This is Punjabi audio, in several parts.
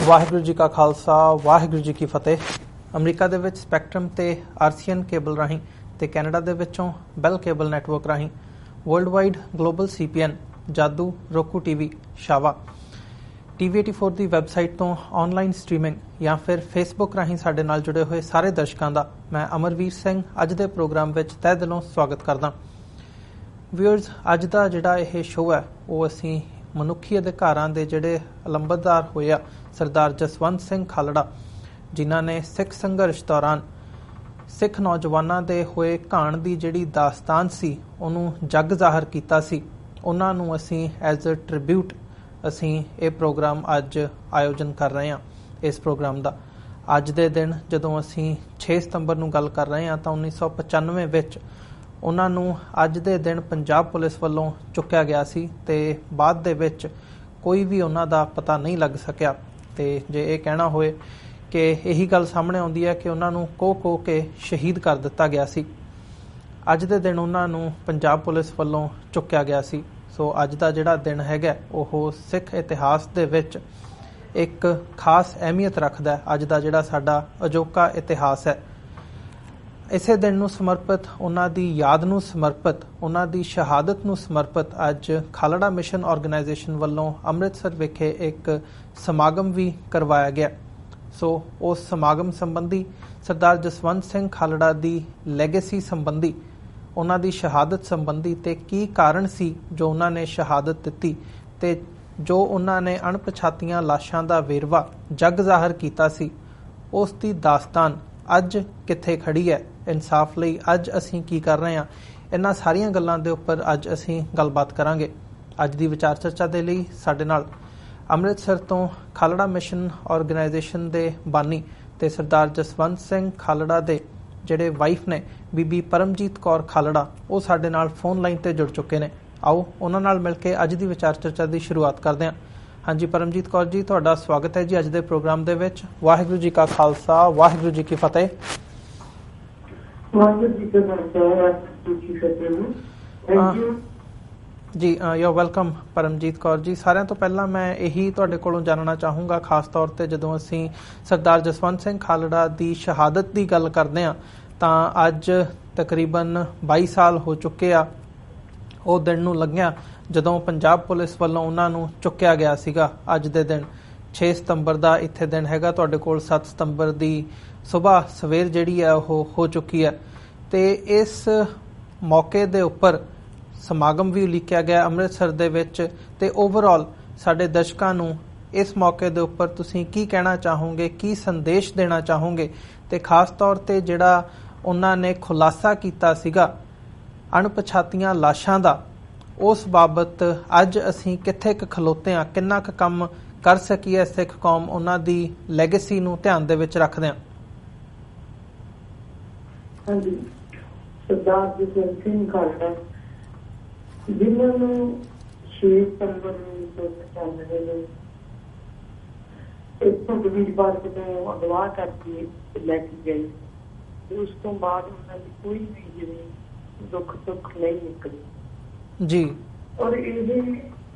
ਵਾਹਿਗੁਰੂ ਜੀ ਕਾ ਖਾਲਸਾ ਵਾਹਿਗੁਰੂ ਜੀ ਕੀ ਫਤਿਹ। ਅਮਰੀਕਾ ਦੇ ਵਿੱਚ ਸਪੈਕਟਰਮ ਤੇ ਆਰਸੀਐਨ ਕੇਬਲ ਰਾਹੀਂ ਤੇ ਕੈਨੇਡਾ ਦੇ ਵਿੱਚੋਂ ਬੈਲ ਕੇਬਲ ਨੈਟਵਰਕ ਰਾਹੀਂ ਵਰਲਡ ਵਾਈਡ ਗਲੋਬਲ ਸੀਪੀਐਨ ਜਾਦੂ ਰੋਕੂ ਟੀਵੀ ਸ਼ਾਵਾ TV84 ਦੀ ਵੈਬਸਾਈਟ ਤੋਂ ਆਨਲਾਈਨ ਸਟ੍ਰੀਮਿੰਗ ਜਾਂ ਫਿਰ ਫੇਸਬੁੱਕ ਰਾਹੀਂ ਸਾਡੇ ਨਾਲ ਜੁੜੇ ਹੋਏ ਸਾਰੇ ਦਰਸ਼ਕਾਂ ਦਾ ਮੈਂ ਅਮਰਵੀਰ ਸਿੰਘ ਅੱਜ ਦੇ ਪ੍ਰੋਗਰਾਮ ਵਿੱਚ ਤਹਿ ਦਿਲੋਂ ਸਵਾਗਤ ਕਰਦਾ। ਵਿਊਅਰਸ, ਅੱਜ ਦਾ ਜਿਹੜਾ ਇਹ ਸ਼ੋਅ ਹੈ ਉਹ ਅਸੀਂ ਮਨੁੱਖੀ ਅਧਿਕਾਰਾਂ ਦੇ ਜਿਹੜੇ ਅਲੰਬਤਦਾਰ ਹੋਏ ਆ ਸਰਦਾਰ ਜਸਵੰਤ ਸਿੰਘ ਖਾਲੜਾ, ਜਿਨ੍ਹਾਂ ਨੇ ਸਿੱਖ ਸੰਘਰਸ਼ ਦੌਰਾਨ ਸਿੱਖ ਨੌਜਵਾਨਾਂ ਦੇ ਹੋਏ ਘਾਣ ਦੀ ਜਿਹੜੀ ਦਾਸਤਾਨ ਸੀ ਉਹਨੂੰ ਜੱਗ ਜ਼ਾਹਰ ਕੀਤਾ ਸੀ, ਉਹਨਾਂ ਨੂੰ ਅਸੀਂ ਐਜ਼ ਅ ਟ੍ਰਿਬਿਊਟ ਅਸੀਂ ਇਹ ਪ੍ਰੋਗਰਾਮ ਅੱਜ ਆਯੋਜਨ ਕਰ ਰਹੇ ਹਾਂ। ਇਸ ਪ੍ਰੋਗਰਾਮ ਦਾ ਅੱਜ ਦੇ ਦਿਨ ਜਦੋਂ ਅਸੀਂ 6 ਸਤੰਬਰ ਨੂੰ ਗੱਲ ਕਰ ਰਹੇ ਹਾਂ ਤਾਂ 1995 ਵਿੱਚ ਉਹਨਾਂ ਨੂੰ ਅੱਜ ਦੇ ਦਿਨ ਪੰਜਾਬ ਪੁਲਿਸ ਵੱਲੋਂ ਚੁੱਕਿਆ ਗਿਆ ਸੀ ਤੇ ਬਾਅਦ ਦੇ ਵਿੱਚ ਕੋਈ ਵੀ ਉਹਨਾਂ ਦਾ ਪਤਾ ਨਹੀਂ ਲੱਗ ਸਕਿਆ। ਤੇ ਜੇ ਇਹ ਕਹਿਣਾ ਹੋਏ ਕਿ ਇਹੀ ਗੱਲ ਸਾਹਮਣੇ ਆਉਂਦੀ ਹੈ ਕਿ ਉਹਨਾਂ ਨੂੰ ਕੋਹ ਕੇ ਸ਼ਹੀਦ ਕਰ ਦਿੱਤਾ ਗਿਆ ਸੀ। ਅੱਜ ਦੇ ਦਿਨ ਉਹਨਾਂ ਨੂੰ ਪੰਜਾਬ ਪੁਲਿਸ ਵੱਲੋਂ ਚੁੱਕਿਆ ਗਿਆ ਸੀ। ਸੋ ਅੱਜ ਦਾ ਜਿਹੜਾ ਦਿਨ ਹੈਗਾ ਉਹ ਸਿੱਖ ਇਤਿਹਾਸ ਦੇ ਵਿੱਚ ਇੱਕ ਖਾਸ ਅਹਿਮੀਅਤ ਰੱਖਦਾ ਹੈ। ਅੱਜ ਦਾ ਜਿਹੜਾ ਸਾਡਾ ਅਜੋਕਾ ਇਤਿਹਾਸ ਹੈ, ਇਸੇ ਦਿਨ ਨੂੰ ਸਮਰਪਿਤ, ਉਹਨਾਂ ਦੀ ਯਾਦ ਨੂੰ ਸਮਰਪਿਤ, ਉਹਨਾਂ ਦੀ ਸ਼ਹਾਦਤ ਨੂੰ ਸਮਰਪਿਤ ਅੱਜ ਖਾਲੜਾ ਮਿਸ਼ਨ ਆਰਗੇਨਾਈਜੇਸ਼ਨ ਵੱਲੋਂ ਅੰਮ੍ਰਿਤਸਰ ਵਿਖੇ ਇੱਕ ਸਮਾਗਮ ਵੀ ਕਰਵਾਇਆ ਗਿਆ। ਸੋ ਉਸ ਸਮਾਗਮ ਸੰਬੰਧੀ ਸਰਦਾਰ ਜਸਵੰਤ ਸਿੰਘ ਖਾਲੜਾ ਦੀ ਲੈਗੇਸੀ ਸੰਬੰਧੀ, ਉਹਨਾਂ ਦੀ ਸ਼ਹਾਦਤ ਸੰਬੰਧੀ ਤੇ ਕੀ ਕਾਰਨ ਸੀ ਜੋ ਉਹਨਾਂ ਨੇ ਸ਼ਹਾਦਤ ਦਿੱਤੀ ਤੇ ਜੋ ਉਹਨਾਂ ਨੇ ਅਣਪਛਾਤੀਆਂ ਲਾਸ਼ਾਂ ਦਾ ਵੇਰਵਾ ਜੱਗ ਜ਼ਾਹਰ ਕੀਤਾ ਸੀ, ਉਸ ਦੀ ਦਾਸਤਾਨ ਅੱਜ ਕਿੱਥੇ ਖੜੀ ਹੈ, ਇਨਸਾਫ ਲਈ ਅੱਜ ਅਸੀਂ ਕੀ ਕਰ ਰਹੇ ਹਾਂ, ਇਹਨਾਂ ਸਾਰੀਆਂ ਗੱਲਾਂ ਦੇ ਉੱਪਰ ਅੱਜ ਅਸੀਂ ਗੱਲਬਾਤ ਕਰਾਂਗੇ। ਅੱਜ ਦੀ ਵਿਚਾਰ ਚਰਚਾ ਦੇ ਲਈ ਸਾਡੇ ਨਾਲ ਅੰਮ੍ਰਿਤਸਰ ਤੋਂ ਖਾਲੜਾ ਮਿਸ਼ਨ ਆਰਗੇਨਾਈਜੇਸ਼ਨ ਦੇ ਬਾਨੀ ਤੇ ਸਰਦਾਰ ਜਸਵੰਤ ਸਿੰਘ ਖਾਲੜਾ ਦੇ ਜਿਹੜੇ ਵਾਈਫ ਨੇ ਬੀਬੀ ਪਰਮਜੀਤ ਕੌਰ ਖਾਲੜਾ, ਉਹ ਸਾਡੇ ਨਾਲ ਫੋਨ ਲਾਈਨ ਤੇ ਜੁੜ ਚੁੱਕੇ ਨੇ। ਆਓ ਉਹਨਾਂ ਨਾਲ ਮਿਲ ਕੇ ਅੱਜ ਦੀ ਵਿਚਾਰ ਚਰਚਾ ਦੀ ਸ਼ੁਰੂਆਤ ਕਰਦੇ ਹਾਂ। ਹਾਂਜੀ ਪਰਮਜੀਤ ਕੌਰ ਜੀ, ਤੁਹਾਡਾ ਸਵਾਗਤ ਹੈ ਜੀ ਅੱਜ ਦੇ ਪ੍ਰੋਗਰਾਮ ਦੇ ਵਿੱਚ। ਵਾਹਿਗੁਰੂ ਜੀ ਕਾ ਖਾਲਸਾ ਵਾਹਿਗੁਰੂ ਜੀ ਕੀ ਫਤਿਹ। ਜੀ ਯੂ ਵੈਲਕਮ ਪਰਮਜੀਤ ਕੌਰ ਜੀ। ਸਾਰਿਆਂ ਤੋਂ ਪਹਿਲਾਂ ਮੈਂ ਇਹੀ ਤੁਹਾਡੇ ਕੋਲੋਂ ਜਾਣਨਾ ਚਾਹੂੰਗਾ, ਖਾਸ ਤੌਰ ਤੇ ਜਦੋਂ ਅਸੀਂ ਸਰਦਾਰ ਜਸਵੰਤ ਸਿੰਘ ਖਾਲੜਾ ਦੀ ਸ਼ਹਾਦਤ ਦੀ ਗੱਲ ਕਰਦੇ ਹਾਂ ਤਾਂ ਅੱਜ ਤਕਰੀਬਨ 22 ਸਾਲ ਹੋ ਚੁੱਕੇ ਆ ਉਹ ਦਿਨ ਨੂੰ ਲੱਗਿਆ ਜਦੋਂ ਪੰਜਾਬ ਪੁਲਿਸ ਵੱਲੋਂ ਉਹਨਾਂ ਨੂੰ ਚੁੱਕਿਆ ਗਿਆ ਸੀਗਾ। ਅੱਜ ਦੇ ਦਿਨ 6 ਸਤੰਬਰ ਦਾ ਇੱਥੇ ਦਿਨ ਹੈਗਾ, ਤੁਹਾਡੇ ਕੋਲ 7 ਸਤੰਬਰ ਦੀ ਸੁਬਾਹ ਸਵੇਰ ਜਿਹੜੀ ਹੈ ਉਹ ਹੋ ਚੁੱਕੀ ਹੈ ਤੇ ਇਸ ਮੌਕੇ ਦੇ ਉੱਪਰ ਸਮਾਗਮ ਵੀ ਉਲੀਕਿਆ ਗਿਆ ਅੰਮ੍ਰਿਤਸਰ ਦੇ ਵਿੱਚ। ਤੇ ਓਵਰਆਲ ਸਾਡੇ ਦਰਸ਼ਕਾਂ ਨੂੰ ਇਸ ਮੌਕੇ ਦੇ ਉੱਪਰ ਤੁਸੀਂ ਕੀ ਕਹਿਣਾ ਚਾਹੋਗੇ, ਕੀ ਸੰਦੇਸ਼ ਦੇਣਾ ਚਾਹੋਗੇ ਤੇ ਖਾਸ ਤੌਰ ਤੇ ਜਿਹੜਾ ਉਹਨਾਂ ਨੇ ਖੁਲਾਸਾ ਕੀਤਾ ਸੀਗਾ ਅਣਪਛਾਤੀਆਂ ਲਾਸ਼ਾਂ ਦਾ, ਉਸ ਬਾਬਤ ਅੱਜ ਅਸੀਂ ਕਿੱਥੇ ਕੁ ਖਲੋਤੇ ਹਾਂ, ਕਿੰਨਾ ਕੁ ਕੰਮ ਕਰ ਸਕੀਏ ਸਿੱਖ ਕੌਮ ਉਹਨਾਂ ਦੀ ਲੈਗੇਸੀ ਨੂੰ ਧਿਆਨ ਦੇ ਵਿੱਚ ਰੱਖਦੇ ਹਾਂ। ਹਾਂਜੀ, ਸਰਦਾਰ ਜਸਵੰਤ ਸਿੰਘ ਖਾਲੜਾ ਜਿਨ੍ਹਾਂ ਨੂੰ 6 ਸਤੰਬਰ 1995 ਨੂੰ ਇੱਥੋਂ ਗੋਬਿੰਦਪੁਰ ਤੋਂ ਅਗਵਾ ਕਰਕੇ ਲੈ ਕੇ ਗਏ, ਉਸ ਤੋਂ ਬਾਅਦ ਉਹਨਾਂ ਦੀ ਕੋਈ ਵੀ ਜਿਵੇਂ ਦੁੱਖ ਨਹੀਂ ਨਿਕਲੀ ਜੀ। ਔਰ ਇਹ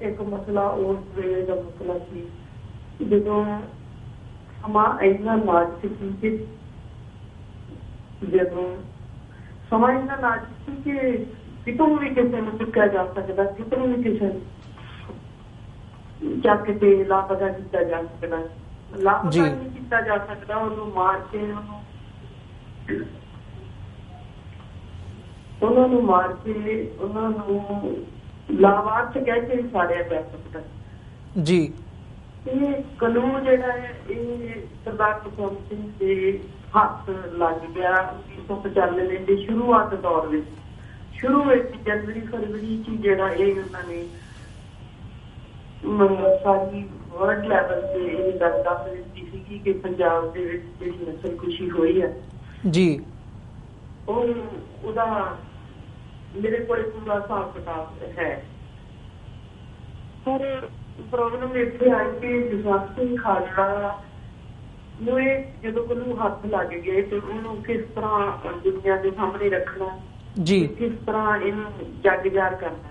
ਇੱਕ ਮਸਲਾ ਉਸ ਵੇਲੇ ਦਾ ਮਸਲਾ ਸੀ ਜਦੋਂ ਸਮਾਂ ਇੰਨਾ ਨਾਜ਼ੁਕ ਸੀ ਕਿ ਜਦੋਂ ਸਮਾਂ ਇੰਨਾ ਨਾਜ਼ੁਕ ਸੀ ਕਿ ਕਿਤੋਂ ਵੀ ਕਿਸੇ ਨੂੰ ਚੁੱਕਿਆ ਜਾ ਸਕਦਾ, ਕਿਤੋਂ ਵੀ ਕਿਸੇ ਨੂੰ ਚੱਕ ਕੇ ਲਾਪਤਾ ਕੀਤਾ ਜਾ ਸਕਦਾ, ਲਾਪਤਾ ਨਹੀਂ ਕੀਤਾ ਜਾ ਸਕਦਾ, ਉਹਨੂੰ ਮਾਰ ਕੇ ਉਹਨਾਂ ਨੂੰ ਲਾਵਾਰਸ ਕਹਿ ਕੇ ਸਾੜਿਆ ਜਾ ਸਕਦਾ ਜੀ। ਇਹ ਕਾਨੂੰਨ ਜਿਹੜਾ ਹੈ ਇਹ ਸਰਦਾਰ ਜਸਵੰਤ ਸਿੰਘ ਦੇ ਹੱਥ ਲੱਗ ਗਿਆ 1995 ਦੇ ਸ਼ੁਰੂਆਤ ਦੌਰ ਵਿੱਚ। ਸ਼ੁਰੂ ਵਿੱਚ ਜਨਵਰੀ ਫਰਵਰੀ ਚ ਜਿਹੜਾ ਇਹ ਉਹਨਾਂ ਨੇ ਸਾਰੀ ਵਰਲਡ ਲੈਵਲ ਤੇ ਇਹ ਗੱਲ ਦੱਸ ਦਿੱਤੀ ਸੀਗੀ ਕਿ ਪੰਜਾਬ ਦੇ ਵਿੱਚ ਜਿਹੜੀ ਨਸਲਕੁਸ਼ੀ ਹੋਈ ਹੈ ਜੀ, ਉਹਦਾ ਮੇਰੇ ਕੋਲ ਪੂਰਾ ਹਿਸਾਬ ਕਿਤਾਬ ਹੈ। ਪਰ ਪ੍ਰੋਬਲਮ ਇੱਥੇ ਆਈ ਕਿ ਜਸਵੰਤ ਸਿੰਘ ਖਾਲੜਾ ਨੂੰ ਇਹ ਜਦੋਂ ਉਹਨੂੰ ਹੱਥ ਲੱਗ ਗਏ ਤੇ ਉਹਨੂੰ ਕਿਸ ਤਰ੍ਹਾਂ ਦੁਨੀਆ ਦੇ ਸਾਹਮਣੇ ਰੱਖਣਾ ਜੀ, ਕਿਸ ਤਰ੍ਹਾਂ ਇਹਨੂੰ ਜੱਗ ਜ਼ਾਹਰ ਕਰਨਾ,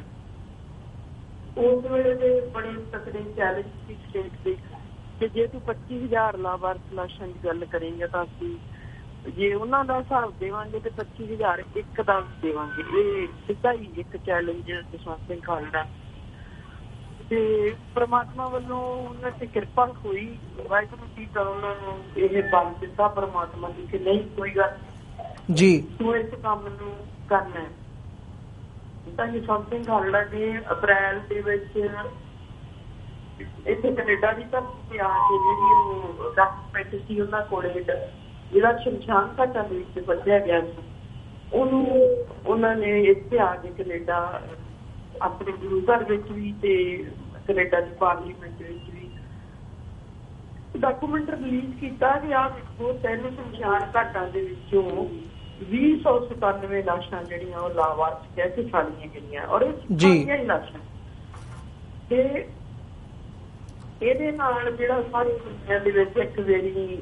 ਉਸ ਵੇਲੇ ਦੇ ਬੜੇ ਤਕੜੇ ਚੈਲੰਜ ਸੀ ਸਟੇਟ ਦੇ ਤੇ ਜੇ ਤੂੰ 25,000 ਲਾਵਾਰਸ ਲਾਸ਼ਾਂ ਦੀ ਗੱਲ ਕਰੇਂਗਾ ਤਾਂ ਅਸੀਂ ਜੇ ਉਹਨਾਂ ਦਾ ਹਿਸਾਬ ਦੇਵਾਂਗੇ ਤੇ 25,000 ਇੱਕ ਦਾ ਦੇਵਾਂਗੇ। ਇਹ ਸਿੱਧਾ ਹੀ ਇੱਕ ਚੈਲੰਜ ਜਸਵੰਤ ਸਿੰਘ ਖਾਲੜਾ ਤੇ ਪ੍ਰਮਾਤਮਾ ਵੱਲੋਂ ਉਹਨਾਂ ਤੇ ਕਿਰਪਾ ਹੋਈ। ਵਾਹਿਗੁਰੂ ਜੀ ਦਾ ਉਹਨਾਂ ਨੂੰ ਇਹ ਬਲ ਦਿੱਤਾ ਪ੍ਰਮਾਤਮਾ ਦੀ ਕਿ ਨਹੀਂ ਕੋਈ ਗੱਲ ਜੀ ਤੂੰ ਇਸ ਕੰਮ ਨੂੰ ਕਰਨਾ ਹੈ। ਤਾਂ ਜਸਵੰਤ ਸਿੰਘ ਖਾਲੜਾ ਨੇ ਅਪ੍ਰੈਲ ਦੇ ਵਿੱਚ ਇੱਥੇ ਕੈਨੇਡਾ ਦੀ ਧਰਤੀ ਤੇ ਆ ਕੇ ਜਿਹੜੀ ਉਹ ਡਾਕੂਮੈਂਟ ਸੀ ਉਹਨਾਂ ਕੋਲੇ ਜਿਹੜਾ ਸ਼ਮਸ਼ਾਨ ਘਾਟਾਂ ਦੇ ਵਿੱਚ ਵੱਢਿਆ ਗਿਆ ਸੀ ਉਹਨੂੰ ਉਹਨਾਂ ਨੇ ਇੱਥੇ ਆ ਕੇ ਕੈਨੇਡਾ ਆਪਣੇ ਗੁਰੂ ਘਰ ਵਿੱਚ ਵੀ ਤੇ ਕੈਨੇਡਾ ਦੀ ਪਾਰਲੀਮੈਂਟ ਵਿੱਚ ਵੀ ਡਾਕੂਮੈਂਟ ਰਿਲੀਜ਼ ਕੀਤਾ ਕਿ ਆਹ ਦੇਖੋ 3 ਸ਼ਮਸ਼ਾਨ ਘਾਟਾਂ ਦੇ ਵਿੱਚੋਂ 297 ਲਾਸ਼ਾਂ ਜਿਹੜੀਆਂ ਉਹ ਲਾਵਾਰਸ ਕਹਿ ਕੇ ਛਾਲੀਆਂ ਗਈਆਂ ਔਰ ਇਹ ਹੀ ਲਾਸ਼ਾਂ ਤੇ ਇਹਦੇ ਨਾਲ ਜਿਹੜਾ ਸਾਰੀ ਦੁਨੀਆ ਦੇ ਵਿੱਚ ਇੱਕ ਵੇਰੀ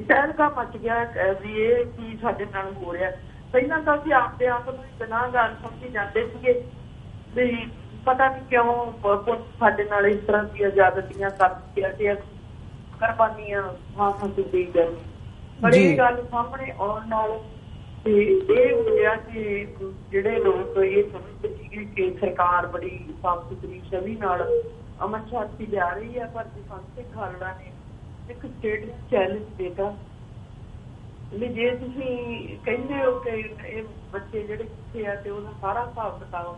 ਤਹਿਲਕਾ ਮਚ ਗਿਆ ਵੀ ਇਹ ਕੀ ਸਾਡੇ ਨਾਲ ਹੋ ਰਿਹਾ। ਪਹਿਲਾਂ ਤਾਂ ਅਸੀਂ ਆਪਦੇ ਆਪ ਨੂੰ ਗੁਨਾਹਗਾਰ ਸਮਝੀ ਜਾਂਦੇ ਸੀਗੇ ਵੀ ਪਤਾ ਨਹੀਂ ਕਿਉਂ ਸਾਡੇ ਨਾਲ ਇਸ ਤਰ੍ਹਾਂ ਦੀਆਂ ਜ਼ਿਆਦਤੀਆਂ ਕਰਦੀਆਂ ਤੇ ਕੁਰਬਾਨੀਆਂ ਮਾਂ ਤੋਂ ਦੇ ਗਏ। ਪਰ ਇਹ ਗੱਲ ਸਾਹਮਣੇ ਆਉਣ ਨਾਲ ਤੇ ਇਹ ਹੋਇਆ ਕਿ ਜਿਹੜੇ ਲੋਕ ਇਹ ਸਮਝਦੇ ਸੀਗੇ ਕਿ ਸਰਕਾਰ ਬੜੀ ਸਾਫ਼ ਸੁਥਰੀ ਛਵੀ ਨਾਲ ਅਮਨ ਸ਼ਾਂਤੀ ਲਿਆ ਰਹੀ ਹੈ ਪਰ ਜਸਵੰਤ ਸਿੰਘ ਖਾਲੜਾ ਨੇ ਇੱਕ ਸਟੇਟ ਚੈਲੰਜ ਦੇਤਾ ਵੀ ਜੇ ਤੁਸੀਂ ਕਹਿੰਦੇ ਹੋ ਕਿ ਇਹ ਬੱਚੇ ਜਿਹੜੇ ਕਿੱਥੇ ਆ ਤੇ ਉਹਦਾ ਸਾਰਾ ਹਿਸਾਬ ਬਤਾਓ।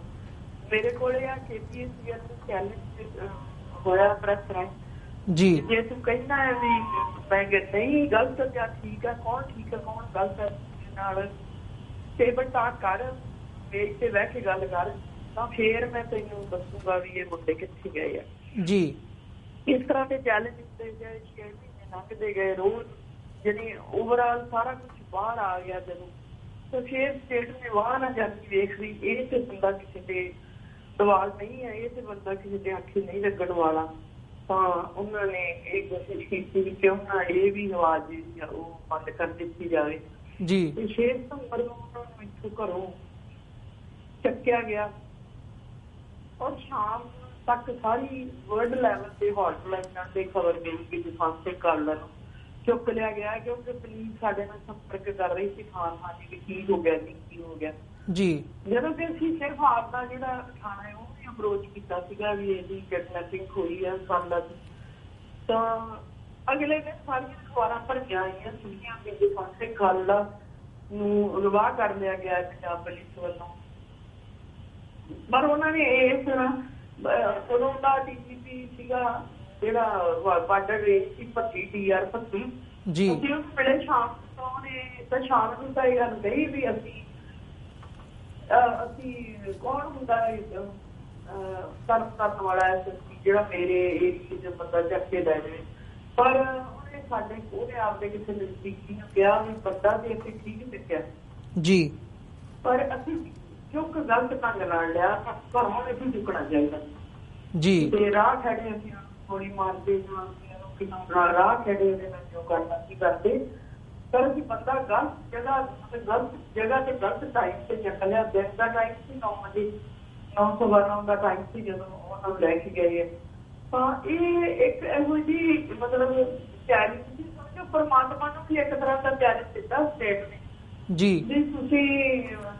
ਮੇਰੇ ਕੋਲੇ ਆ KPSC ਚੈਲੰਜ ਹੋਇਆ ਪ੍ਰੈਸ ਰਾਹੀਂ ਜੀ ਜੇ ਤੂੰ ਕਹਿੰਦਾ ਹੈ ਵੀ ਮੈਂ ਨਹੀਂ ਗਲਤ ਜਾਂ ਠੀਕ ਹੈ ਕੌਣ ਗਲਤ ਹੈ ਨਾਲ ਟੇਬਲ ਟਾਕ ਕਰ ਮੇਜ਼ ਤੇ ਬਹਿ ਕੇ ਗੱਲ ਕਰ ਤਾਂ ਫੇਰ ਮੈਂ ਤੈਨੂੰ ਦੱਸੂਗਾ ਵੀ ਇਹ ਮੁੰਡੇ ਕਿੱਥੇ ਗਏ ਆ ਜੀ। ਇਸ ਤਰ੍ਹਾਂ ਦੇ ਚੈਲੰਜ ਦਿੱਤੇ ਗਏ 6 ਮਹੀਨੇ ਲੰਘਦੇ ਗਏ ਰੋਜ਼ ਜਿਹੜੀ ਓਵਰਆਲ ਸਾਰਾ ਕੁਛ ਬਾਹਰ ਆ ਗਿਆ ਜਦੋਂ ਤਾਂ ਫੇਰ ਸਟੇਟ ਨੇ ਵਾਹ ਨਾ ਜਾਂਦੀ ਵੇਖ ਲਈ ਇਹ ਤੇ ਬੰਦਾ ਕਿਸੇ ਦੇ ਸਵਾਲ ਨਹੀਂ ਹੈ ਇਹ ਤੇ ਬੰਦਾ ਕਿਸੇ ਦੇ ਆਖੇ ਨਹੀਂ ਲੱਗਣ ਵਾਲਾ ਤਾਂ ਉਹਨਾਂ ਨੇ ਇਹ ਕੋਸ਼ਿਸ਼ ਕੀਤੀ ਕਿ ਕਿਉਂ ਨਾ ਇਹ ਵੀ ਆਵਾਜ਼ ਜਿਹੜੀ ਆ ਉਹ ਬੰਦ ਕਰ ਦਿੱਤੀ ਜਾਵੇ ਜੀ। ਤੇ 6 ਸਤੰਬਰ ਨੂੰ ਉਹਨਾਂ ਨੂੰ ਇੱਥੋਂ ਘਰੋਂ ਚੱਕਿਆ ਗਿਆ ਔਰ ਸ਼ਾਮ ਤੱਕ ਸਾਰੀ ਵਰਲਡ ਲੈਵਲ ਤੇ ਹੌਟਲਾਈਨਾਂ ਤੇ ਖਬਰ ਗਈ ਕਿ ਜਸਵੰਤ ਸਿੰਘ ਖਾਲੜਾ ਨੂੰ ਚੁੱਕ ਲਿਆ ਗਿਆ ਕਿਉਂਕਿ ਪੁਲਿਸ ਸਾਡੇ ਨਾਲ ਸੰਪਰਕ ਕਰ ਰਹੀ ਸੀ ਖਾਨ ਵੀ ਕੀ ਹੋ ਗਿਆ ਕੀ ਹੋ ਗਿਆ ਜੀ। ਜਦੋਂ ਕਿ ਅਸੀਂ ਸਿਰਫ ਆਪਦਾ ਜਿਹੜਾ ਥਾਣਾ ਹੈ ਉਹ ਵੀ ਅਪਰੋਚ ਕੀਤਾ ਸੀਗਾ ਵੀ ਇਹਦੀ ਕਿਡਨੈਪਿੰਗ ਹੋਈ ਹੈ ਸਾਡਾ ਤਾਂ ਅਗਲੇ ਦਿਨ ਸਾਰੀਆਂ ਅਖਬਾਰਾਂ ਭਰੀਆਂ ਆਈਆਂ ਸੀਗੀਆਂ ਕਿ ਜਸਵੰਤ ਸਿੰਘ ਖਾਲੜਾ ਨੂੰ ਅਗਵਾ ਕਰ ਲਿਆ ਗਿਆ ਪੰਜਾਬ ਪੁਲਿਸ ਵੱਲੋਂ। ਪਰ ਉਹਨਾਂ ਨੇ ਇਸ ਉਦੋਂ ਦਾ DGP ਸੀਗਾ ਜਿਹੜਾ ਬਾਰਡਰ ਰੇਂਜ ਸੀ ਭੱਟੀ TR ਭੱਟੀ ਜੀ ਉਸ ਵੇਲੇ ਸ਼ਾਮ ਤੋਂ ਨੇ ਤਾਂ ਸ਼ਾਮ ਨੂੰ ਤਾਂ ਇਹ ਗੱਲ ਕਹੀ ਵੀ ਅਸੀਂ ਕੌਣ ਹੁੰਦਾ ਕਰਨ ਵਾਲਾ ਜਿਹੜਾ ਮੇਰੇ ਏਰੀਏ ਚ ਬੰਦਾ ਚੱਕ ਕੇ ਲੈ ਜਾਵੇ ਪਰ ਉਹਨੇ ਆਪਦੇ ਕਿਸੇ ਨਜ਼ਦੀਕੀ ਨੂੰ ਕਿਹਾ ਵੀ ਬੰਦਾ ਤੇ ਅਸੀਂ ਠੀਕ ਸਿੱਖਿਆ ਜੀ ਪਰ ਅਸੀਂ ਚੁੱਕ ਗਲਤ ਢੰਗ ਨਾਲ ਲਿਆ ਤਾਂ ਘਰੋਂ ਅਸੀਂ ਚੁੱਕਣਾ ਚਾਹੀਦਾ ਜੀ ਤੇ ਰਾਹ ਖੜੇ ਅਸੀਂ ਗੋਲੀ ਮਾਰਦੇ ਜਾਂ ਰਾਹ ਖੜੇ ਉਹਦੇ ਨਾਲ ਜੋ ਕਰਨਾ ਸੀ ਕਰਦੇ ਪਰ ਅਸੀਂ ਬੰਦਾ ਗਲਤ ਜਗ੍ਹਾ ਤੇ ਗਲਤ ਟਾਈਮ ਤੇ ਚੱਕ ਲਿਆ। ਦਿਨ ਦਾ ਟਾਈਮ ਸੀ 9 ਵਜੇ 9:09 ਦਾ ਟਾਈਮ ਸੀ ਜਦੋਂ ਉਹਨਾਂ ਨੂੰ ਲੈ ਕੇ ਗਏ ਤਾਂ ਇਹ ਇੱਕ ਇਹੋ ਜਿਹੀ ਮਤਲਬ ਚੈਲੰਜ ਸੀ ਸਮਝੋ ਪਰਮਾਤਮਾ ਨੂੰ ਵੀ ਇੱਕ ਤਰ੍ਹਾਂ ਦਾ ਚੈਲੰਜ ਦਿੱਤਾ ਸਟੇਟ ਨੇ ਜੀ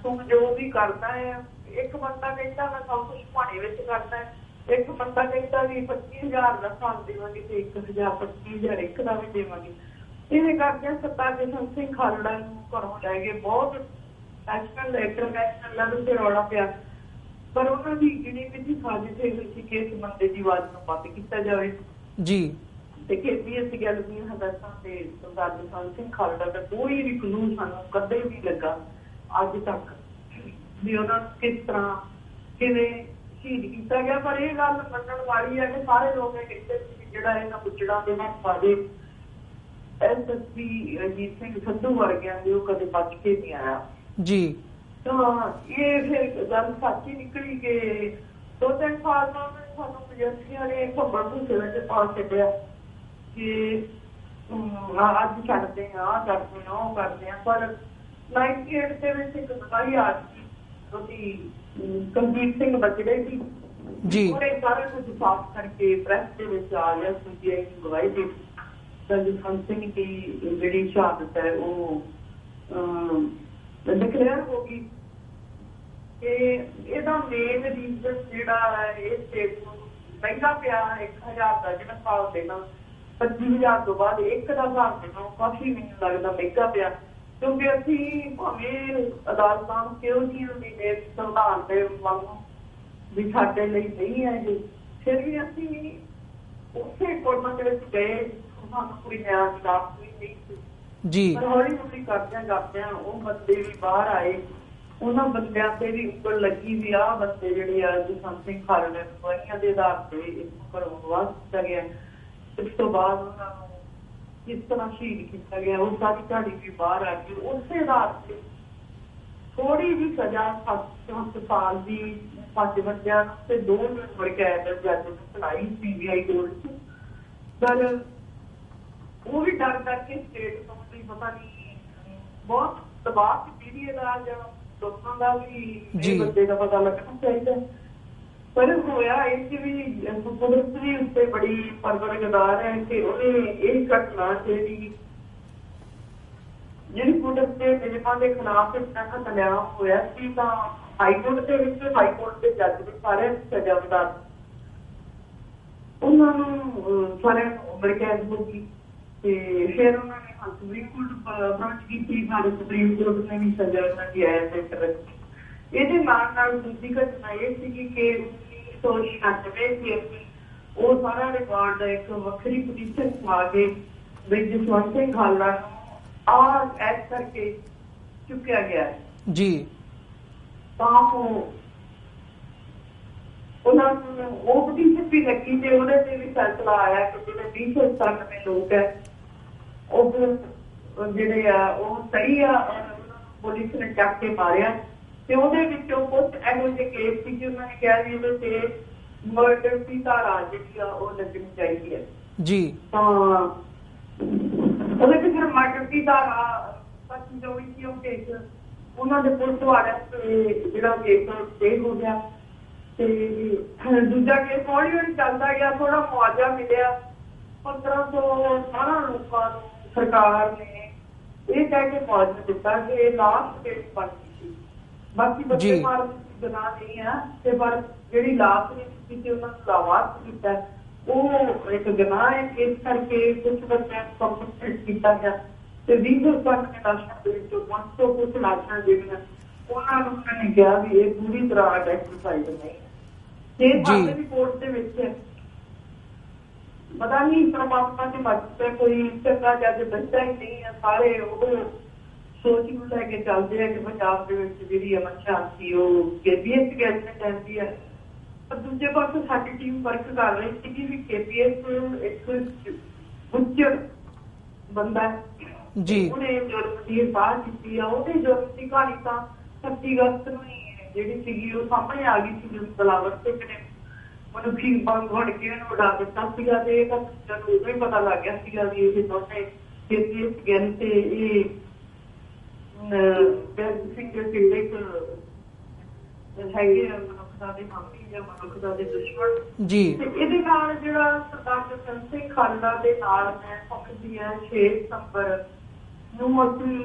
ਤੂੰ ਜੋ ਵੀ ਕਰਦਾ ਹੈ ਇੱਕ ਬੰਦਾ ਕਹਿੰਦਾ ਮੈਂ ਸਭ ਕੁਛ ਭਾਣੇ ਵਿੱਚ ਕਰਦਾ ਹੈ ਇੱਕ ਬੰਦਾ ਕਹਿੰਦਾ ਵੀ 25,000 ਦਾ ਸਾਲ ਦੇਵਾਂਗੇ ਤੇ 1,000 25,000 ਇੱਕ ਦਾ ਵੀ ਦੇਵਾਂਗੇ। ਇਹ ਕਰਦੇ ਸਰਦਾਰ ਜਸਵੰਤ ਸਿੰਘ ਖਾਲੜਾ ਨੂੰ ਘਰੋਂ ਲੈ ਗਏ ਬਹੁਤ ਨੈਸ਼ਨਲ ਇੰਟਰਨੈਸ਼ਨਲ ਲੈਵਲ ਤੇ ਰੌਲਾ ਪਿਆ ਪਰ ਉਹਨਾਂ ਦੀ ਗਿਣੀ ਵਿੱਚ ਸਾਜ਼ਿਸ਼ ਇਹ ਹੋਈ ਸੀ ਕਿ ਇਸ ਬੰਦੇ ਦੀ ਆਵਾਜ਼ ਨੂੰ ਬੰਦ ਕੀਤਾ ਜਾਵੇ ਜੀ ਤੇ KPSC ਗੱਲ ਦੀਆਂ ਹਦਾਇਤਾਂ ਤੇ ਸਰਦਾਰ ਜਸਵੰਤ ਸਿੰਘ ਖਾਲੜਾ ਦਾ ਕੋਈ ਵੀ ਕਾਨੂੰਨ ਸਾਨੂੰ ਕਦੇ ਵੀ ਲੱਗਾ ਅੱਜ ਤੱਕ ਵੀ ਉਹਨਾਂ ਨੂੰ ਕਿਸ ਤਰ੍ਹਾਂ ਕਿਵੇਂ ਸ਼ਹੀਦ ਕੀਤਾ ਗਿਆ। ਪਰ ਇਹ ਗੱਲ ਮੰਨਣ ਵਾਲੀ ਹੈ ਕਿ ਸਾਰੇ ਲੋਕ ਇਹ ਕਹਿੰਦੇ ਸੀ ਜਿਹੜਾ ਇਹਨਾਂ ਬੁੱਚੜਾਂ ਦੇ ਨਾਲ ਸਾਡੇ SSP ਅਜੀਤ ਸਿੰਘ ਸੰਧੂ ਵਰਗਿਆਂ ਦੇ ਉਹ ਕਦੇ ਬਚ ਕੇ ਨਹੀਂ ਆਇਆ ਜੀ। ਤਾਂ ਇਹ ਫਿਰ ਗੱਲ ਸੱਚੀ ਨਿਕਲੀ ਕਿ 2-3 ਸਾਲ ਨਾਲ ਸਾਨੂੰ ਏਜੰਸੀਆਂ ਨੇ ਭੰਬਲ ਭੂਸੇ ਵਿੱਚ ਪਾ ਛੱਡਿਆ ਕਿ ਅੱਜ ਛੱਡਦੇ ਆਹ ਕਰਦੇ ਆ ਉਹ ਕਰਦੇ ਆ ਪਰ 98 ਦੇ ਵਿੱਚ ਇੱਕ ਦਵਾਈ ਆ ਗਈ ਉਹਦੀ ਕੁਲਦੀਪ ਸਿੰਘ ਬਚੜੇ ਸੀ ਜੀ ਉਹਨੇ ਸਾਰਾ ਕੁਝ ਸਾਫ਼ ਕਰਕੇ ਪ੍ਰੈਸ ਦੇ ਵਿੱਚ ਆ ਗਿਆ, ਸੀਬੀਆਈ ਨੂੰ ਗਵਾਹੀ ਦੇ ਜਸਵੰਤ ਸਿੰਘ ਦੀ ਜਿਹੜੀ ਸ਼ਹਾਦਤ ਹੈ ਉਹ ਡਿਕਲੇਅਰ ਹੋ ਗਈ। ਤੇ ਇਹਦਾ ਮੇਨ ਰੀਜ਼ਨ ਜਿਹੜਾ ਹੈ, ਇਹ ਸਟੇਟ ਨੂੰ ਮਹਿੰਗਾ ਪਿਆ 1000 ਦਾ ਜਿਹੜਾ ਹਿਸਾਬ ਦੇਣਾ, 25,000 ਤੋਂ ਬਾਅਦ 1 ਦਾ ਹਿਸਾਬ ਦੇਣਾ ਕਾਫੀ ਮੈਨੂੰ ਲੱਗਦਾ ਮਹਿੰਗਾ ਪਿਆ, ਕਿਉਂਕਿ ਅਸੀਂ ਭਾਵੇਂ ਅਦਾਲਤਾਂ ਨੂੰ ਕਿਉਂ ਨਹੀਂ ਹੁੰਦੀ ਨੇ ਸੰਵਿਧਾਨ ਦੇ ਵਾਂਗੂ ਵੀ ਸਾਡੇ ਲਈ ਨਹੀਂ ਹੈ ਜੀ, ਫਿਰ ਵੀ ਅਸੀਂ ਉਸੇ ਕੋਰਟ ਦੇ ਵਿੱਚ ਗਏ, ਸਾਨੂੰ ਕੋਈ ਨਿਆਂ ਪ੍ਰਾਪਤ ਨਹੀਂ ਸੀ ਜੀ। ਪਰ ਹੌਲੀ ਹੌਲੀ ਕਰਦਿਆਂ ਉਹ ਬੰਦੇ ਵੀ ਬਾਹਰ ਆਏ, ਉਹਨਾਂ ਬੰਦਿਆਂ ਤੇ ਵੀ ਉਂਗਲ ਲੱਗੀ ਵੀ ਆਹ ਬੰਦੇ ਜਿਹੜੇ ਆ ਜਸਵੰਤ ਸਿੰਘ ਖਾਲੜਾ ਗਵਾਹੀਆਂ ਦੇ ਆਧਾਰ ਤੇ ਇਹਨੂੰ ਘਰੋਂ ਗਵਾਹ ਕੀਤਾ ਗਿਆ। ਇਸ ਤੋਂ ਬਾਅਦ ਉਹਨਾਂ ਨੂੰ ਕਿਸ ਤਰ੍ਹਾਂ ਸ਼ਹੀਦ ਕੀਤਾ ਗਿਆ ਉਹ ਸਾਰੀ ਝਾੜੀ ਵੀ ਬਾਹਰ ਆ ਗਈ। ਉਸੇ ਆਧਾਰ ਤੇ ਥੋੜੀ ਜਿਹੀ ਸਜ਼ਾ 7 ਸਾਲ ਦੀ 5 ਬੰਦਿਆਂ ਤੇ 2 ਉਮਰ ਕੈਦ ਜੱਜ ਨੇ ਸੁਣਾਈ ਸੀਬੀਆਈ ਕੋਰਟ ਚ, ਪਰ ਉਹ ਵੀ ਡਰ ਕਰਕੇ ਸਟੇਟ ਤੋਂ ਵੀ ਪਤਾ ਨਹੀਂ ਬਹੁਤ ਦਬਾਅ ਪੀੜ੍ਹੀ ਦਾ ਜਾਂ ਲੋਕਾਂ ਦਾ ਵੀ ਇਹ ਬੰਦੇ ਦਾ ਪਤਾ ਲੱਗਣਾ ਚਾਹੀਦਾ। ਪਰ ਹੋਇਆ ਇਹ ਕਿ ਵੀ ਪੁਲਿਸ ਵੀ ਉੱਤੇ ਬੜੀ ਪਰਵਰਗਦਾਰ ਹੈ ਕਿ ਉਹਨੇ ਇਹ ਘਟਨਾ ਜਿਹੜੀ ਪੁਲਿਸ ਦੇ ਨਿਯਮਾਂ ਦੇ ਖਿਲਾਫ ਇਤਨਾ ਕਤਲੇਆਮ ਹੋਇਆ ਸੀ ਤਾਂ ਹਾਈਕੋਰਟ ਦੇ ਵਿੱਚ ਹਾਈਕੋਰਟ ਦੇ ਜੱਜ ਦੇ ਸਾਰੇ ਸਜ਼ਾਵਦਾਰ ਉਹਨਾਂ ਨੂੰ ਸਾਰੇ ਉਮਰ ਕੈਦ ਹੋ ਗਈ। ਤੇ ਫਿਰ ਉਹਨਾਂ ਨੇ ਸੁਪਰੀਮ ਕੋਰਟ ਅਪਰੋਚ ਕੀਤੀ, ਭਾਰਤ ਸੁਪਰੀਮ ਕੋਰਟ ਨੇ ਵੀ ਸਜ਼ਾ ਉਹਨਾਂ ਦੀ ਐਸ ਰੱਖੀ। ਇਹਦੇ ਨਾਲ ਦੂਜੀ ਘਟਨਾ ਇਹ ਸੀਗੀ ਕਿ 1996 ਉਹ ਸਾਰਾ ਰਿਕਾਰਡ ਇੱਕ ਵੱਖਰੀ ਪਟੀਸ਼ਨ ਪਾ ਕੇ ਵਿੱਚ ਜਸਵੰਤ ਸਿੰਘ ਖਾਲੜਾ ਨੂੰ ਐਸ ਕਰਕੇ ਚੁੱਕਿਆ ਗਿਆ ਜੀ। ਤਾਂ ਉਹਨਾਂ ਨੂੰ ਉਹ ਪਟੀਸ਼ਨ ਵੀ ਲੱਗੀ ਤੇ ਉਹਦੇ ਤੇ ਵੀ ਫੈਸਲਾ ਆਇਆ ਕਿ ਜਿਹੜੇ 297 ਲੋਕ ਹੈ ਉਹ ਜਿਹੜੇ ਆ ਉਹ ਸਹੀ ਆ, ਪੁਲਿਸ ਨੇ ਚੱਕ ਕੇ ਮਾਰਿਆ। ਤੇ ਉਹਦੇ ਵਿੱਚੋਂ ਕੁਝ ਇਹੋ ਜਿਹੇ ਕੇਸ ਸੀ ਕਿ ਉਹਨਾਂ ਨੇ ਕਿਹਾ ਵੀ ਉਹਦੇ ਤੇ ਮਰਡਰ ਦੀ ਧਾਰਾ ਜਿਹੜੀ ਆ ਉਹ ਲੱਗਣੀ ਚਾਹੀਦੀ ਹੈ ਜੀ। ਤਾਂ ਉਹਦੇ ਤੇ ਫਿਰ ਮਰਡਰ ਦੀ ਧਾਰਾ 25 ਸੀ ਉਹ ਕੇਸ, ਉਹਨਾਂ ਦੇ ਪੁਲਿਸ ਵਾਲਿਆਂ ਤੇ ਜਿਹੜਾ ਕੇਸ ਸਟੇ ਹੋ ਗਿਆ। ਤੇ ਦੂਜਾ ਕੇਸ ਹੌਲੀ ਹੌਲੀ ਚੱਲਦਾ ਗਿਆ, ਥੋੜਾ ਮੁਆਵਜ਼ਾ ਮਿਲਿਆ 1518 ਲੋਕਾਂ ਨੂੰ ਸਰਕਾਰ ਨੇ ਇਹ ਕਹਿ ਕੇ ਮੁਆਵਜ਼ਾ ਦਿੱਤਾ ਕਿ ਇਹ ਲਾਸਟ ਕੇਸ ਬਣ ਗਈ ਸੀ, ਬਾਕੀ ਬੱਚੇ ਮਾਰਨ ਦੀ ਗੁਨਾਹ ਨਹੀਂ ਆ। ਤੇ ਪਰ ਜਿਹੜੀ ਲਾਸਟ ਨੇ ਕੀਤੀ ਉਹਨਾਂ ਨੂੰ ਲਾਵਾਰਸ ਕੀਤਾ ਉਹ ਇੱਕ ਗੁਨਾਹ ਹੈ, ਇਸ ਕਰਕੇ ਕੁਝ ਬੱਚਿਆਂ ਨੂੰ ਕੰਪਨਸੇਟ ਕੀਤਾ ਗਿਆ ਤੇ 297 ਲਾਸ਼ਾਂ ਦੇ ਵਿੱਚੋਂ 500 ਕੁਝ ਲਾਸ਼ਾਂ ਜਿਹੜੀਆਂ ਉਹਨਾਂ ਨੂੰ ਉਹਨਾਂ ਨੇ ਕਿਹਾ ਵੀ ਇਹ ਪੂਰੀ ਤਰ੍ਹਾਂ ਆਈਡੈਂਟੀਫਾਈਡ ਨਹੀਂ ਹੈ। ਇਹ ਸਾਡੇ ਵੀ ਕੋਰਟ ਦੇ ਵਿੱਚ ਪਤਾ ਨਹੀਂ ਪਰਮਾਤਮਾ ਦੇ ਮੱਤ ਕੋਈ ਚੰਗਾ ਜੱਜ ਬੱਚਾ ਹੀ ਨਹੀਂ ਹੈ, ਸਾਰੇ ਉਹ ਸੋਚ ਨੂੰ ਲੈ ਕੇ ਚੱਲਦੇ ਆ ਕਿ ਪੰਜਾਬ ਦੇ ਵਿੱਚ ਜਿਹੜੀ ਅਮਨ ਸ਼ਾਂਤੀ ਉਹ KPS ਕਹਿਣਾ ਚਾਹੁੰਦੀ ਹੈ। ਪਰ ਦੂਜੇ ਪਾਸੇ ਸਾਡੀ ਟੀਮ ਵਰਕ ਕਰ ਰਹੀ ਸੀ ਵੀ KPS ਇੱਕ ਉੱਚ ਬੰਦਾ ਜੀ, ਉਹਨੇ ਜੁਰਮ ਦੀ ਬਾਤ ਕੀਤੀ ਆ, ਉਹਦੇ ਜੁਰਮ ਦੀ ਕਹਾਣੀ ਤਾਂ 30 ਅਗਸਤ ਨੂੰ ਹੀ ਜਿਹੜੀ ਸੀਗੀ ਉਹ ਸਾਹਮਣੇ ਆ ਗਈ ਸੀ। ਬਲਾਵਰ ਸਿੰਘ ਨੇ ਮਨੁੱਖੀ ਬੰਦ ਬਣ ਕੇ ਉਹਨੂੰ ਉਡਾ ਦਿੱਤਾ ਸੀਗਾ ਤੇ ਇਹ ਤਾਂ ਜਦੋਂ ਉਦੋਂ ਹੀ ਪਤਾ ਲੱਗ ਗਿਆ ਸੀਗਾ ਵੀ ਇਹ ਦੋਨੇ KPS ਗੱਲ ਤੇ ਇਹ ਸਿੰਘ ਦੇ ਸਿੱਧੇ ਹੈਗੇ ਮਨੁੱਖਤਾ ਦੇ ਮਾਮੀ ਜਾਂ ਮਨੁੱਖਤਾ ਦੇ ਦੁਸ਼ਮਣ ਜੀ। ਇਹਦੇ ਨਾਲ ਜਿਹੜਾ ਸਰਦਾਰ ਜਸਵੰਤ ਸਿੰਘ ਖਾਲੜਾ ਦੇ ਨਾਲ ਮੈਂ ਸਮਝਦੀ ਹਾਂ 6 ਸਤੰਬਰ ਨੂੰ ਅਸੀਂ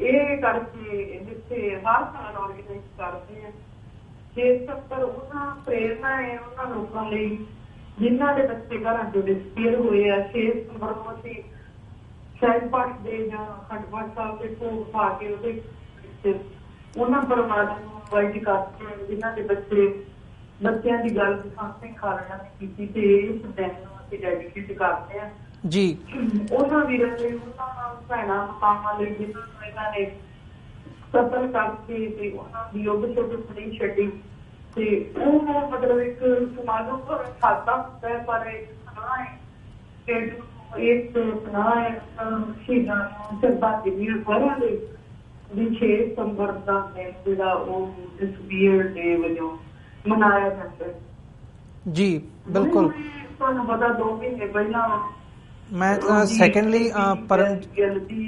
ਇਹ ਕਰਕੇ ਜਿੱਥੇ ਹਰ ਸਾਲ ਆਰਗੇਨਾਈਜ਼ ਕਰਦੇ ਹਾਂ 6 ਸਤੰਬਰ ਉਹਨਾਂ ਪ੍ਰੇਰਨਾ ਹੈ ਉਹਨਾਂ ਲੋਕਾਂ ਲਈ ਜਿਨ੍ਹਾਂ ਦੇ ਬੱਚੇ ਘਰਾਂ ਚੋਂ ਡਿਸਪੀਅਰ ਹੋਏ ਆ। 6 ਸਤੰਬਰ ਨੂੰ ਅਸੀਂ ਸਹਿਜ ਪਾਠ ਦੇ ਜਾਂ ਅਖੰਡ ਪਾਠ ਸਾਹਿਬ ਦੇ ਭੋਗ ਪਾ ਕੇ ਉਹਦੇ ਵਿੱਚ ਉਹਨਾਂ ਪਰਿਵਾਰਾਂ ਨੂੰ ਇਨਵਾਈਟ ਕਰਦੇ ਹਾਂ ਜਿਨ੍ਹਾਂ ਦੇ ਬੱਚਿਆਂ ਦੀ ਗੱਲ ਜਸਵੰਤ ਸਿੰਘ ਖਾਲੜਾ ਨੇ ਕੀਤੀ ਤੇ ਇਸ ਦਿਨ ਨੂੰ ਅਸੀਂ ਡੈਡੀਕੇਟ ਕਰਦੇ ਹਾਂ ਜੀ। ਉਹਨਾਂ ਵੀਰਾਂ ਲਈ, ਉਹਨਾਂ ਭੈਣਾਂ ਮਾਵਾਂ ਲਈ ਜਿਨ੍ਹਾਂ ਨੂੰ ਇਹਨਾਂ ਨੇ ਕਤਲ ਕਰਕੇ ਤੇ ਉਹਨਾਂ ਦੀ ਯੁੱਗ ਨਹੀਂ ਛੱਡੀ ਤੇ ਉਹ ਮਤਲਬ ਇੱਕ ਸਮਾਗਮ ਖਾਤਾ ਹੁੰਦਾ ਹੈ ਪਰ ਇੱਕ ਸੁਨਾਹ ਹੈ ਇੱਕ ਸੁਨਾਹ ਹੈ ਸ਼ਹੀਦਾਂ ਨੂੰ ਸ਼ਰਧਾਂਜਲੀ ਸਾਰਿਆਂ ਲਈ ਵੀ 6 ਸਤੰਬਰ ਦਾ ਦਿਨ ਜਿਹੜਾ ਉਹ ਡਿਸਪੀਅਰ ਡੇ ਵਜੋਂ ਮਨਾਇਆ ਜਾਂਦਾ ਹੈ ਜੀ। ਬਿਲਕੁਲ ਤੁਹਾਨੂੰ ਪਤਾ 2 ਮਹੀਨੇ ਪਹਿਲਾਂ ਮੈਂ ਸੈਕੰਡਲੀ ਗਲਤੀ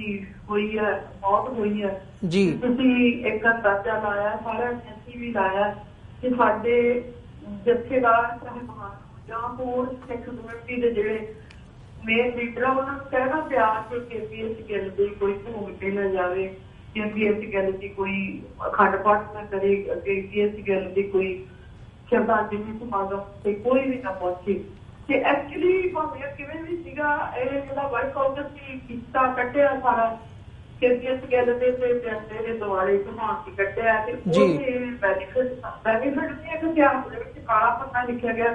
ਹੋਈ ਹੈ, ਮੌਤ ਹੋਈ ਹੈ ਜੀ। ਤੁਸੀਂ ਇੱਕ ਅੰਦਾਜ਼ਾ ਲਾਇਆ, ਸਾਰਿਆਂ ਨੇ ਅਸੀਂ ਵੀ ਲਾਇਆ ਕਿ ਸਾਡੇ ਜਥੇਦਾਰ ਸਾਹਿਬਾਨ ਜਾਂ ਹੋਰ ਸਿੱਖ ਕਮਿਊਨਿਟੀ ਦੇ ਜਿਹੜੇ ਮੇਨ ਲੀਡਰ ਆ ਉਹਨਾਂ ਨੂੰ ਕਹਿਣਾ ਪਿਆ ਕਿ KPS ਗਿੱਲ ਦੀ ਕੋਈ ਭੂਮਿਕਾ ਨਾ ਜਾਵੇ, KPS ਗਿੱਲ ਦੀ ਕੋਈ ਅਖੰਡ ਪਾਠ ਨਾ ਕਰੇ, KPS ਗਿੱਲ ਦੀ ਕੋਈ ਸ਼ਰਧਾਂਜਲੀ ਸਮਾਗਮ ਤੇ ਕੋਈ ਵੀ ਨਾ ਪਹੁੰਚੇ। ਤੇ ਐਕਚੁਅਲੀ ਭਾਵੇਂ ਕਿਵੇਂ ਵੀ ਸੀਗਾ, ਇਹ ਜਿਹੜਾ ਵਰਕਆਊਟ ਅਸੀਂ ਕੀਤਾ ਕੱਢਿਆ ਸਾਰਾ KPS ਗਿੱਲ ਦੇ ਤੇ ਦੁਆਲੇ ਘੁਮਾ ਕੇ ਕੱਢਿਆ ਤੇ ਉਹਦੇ ਬੈਨੀਫਿਟ ਨਹੀਂ ਹੈ ਕਿ ਇਤਿਹਾਸ ਦੇ ਵਿੱਚ ਕਾਲਾ ਪੰਨਾ ਲਿਖਿਆ ਗਿਆ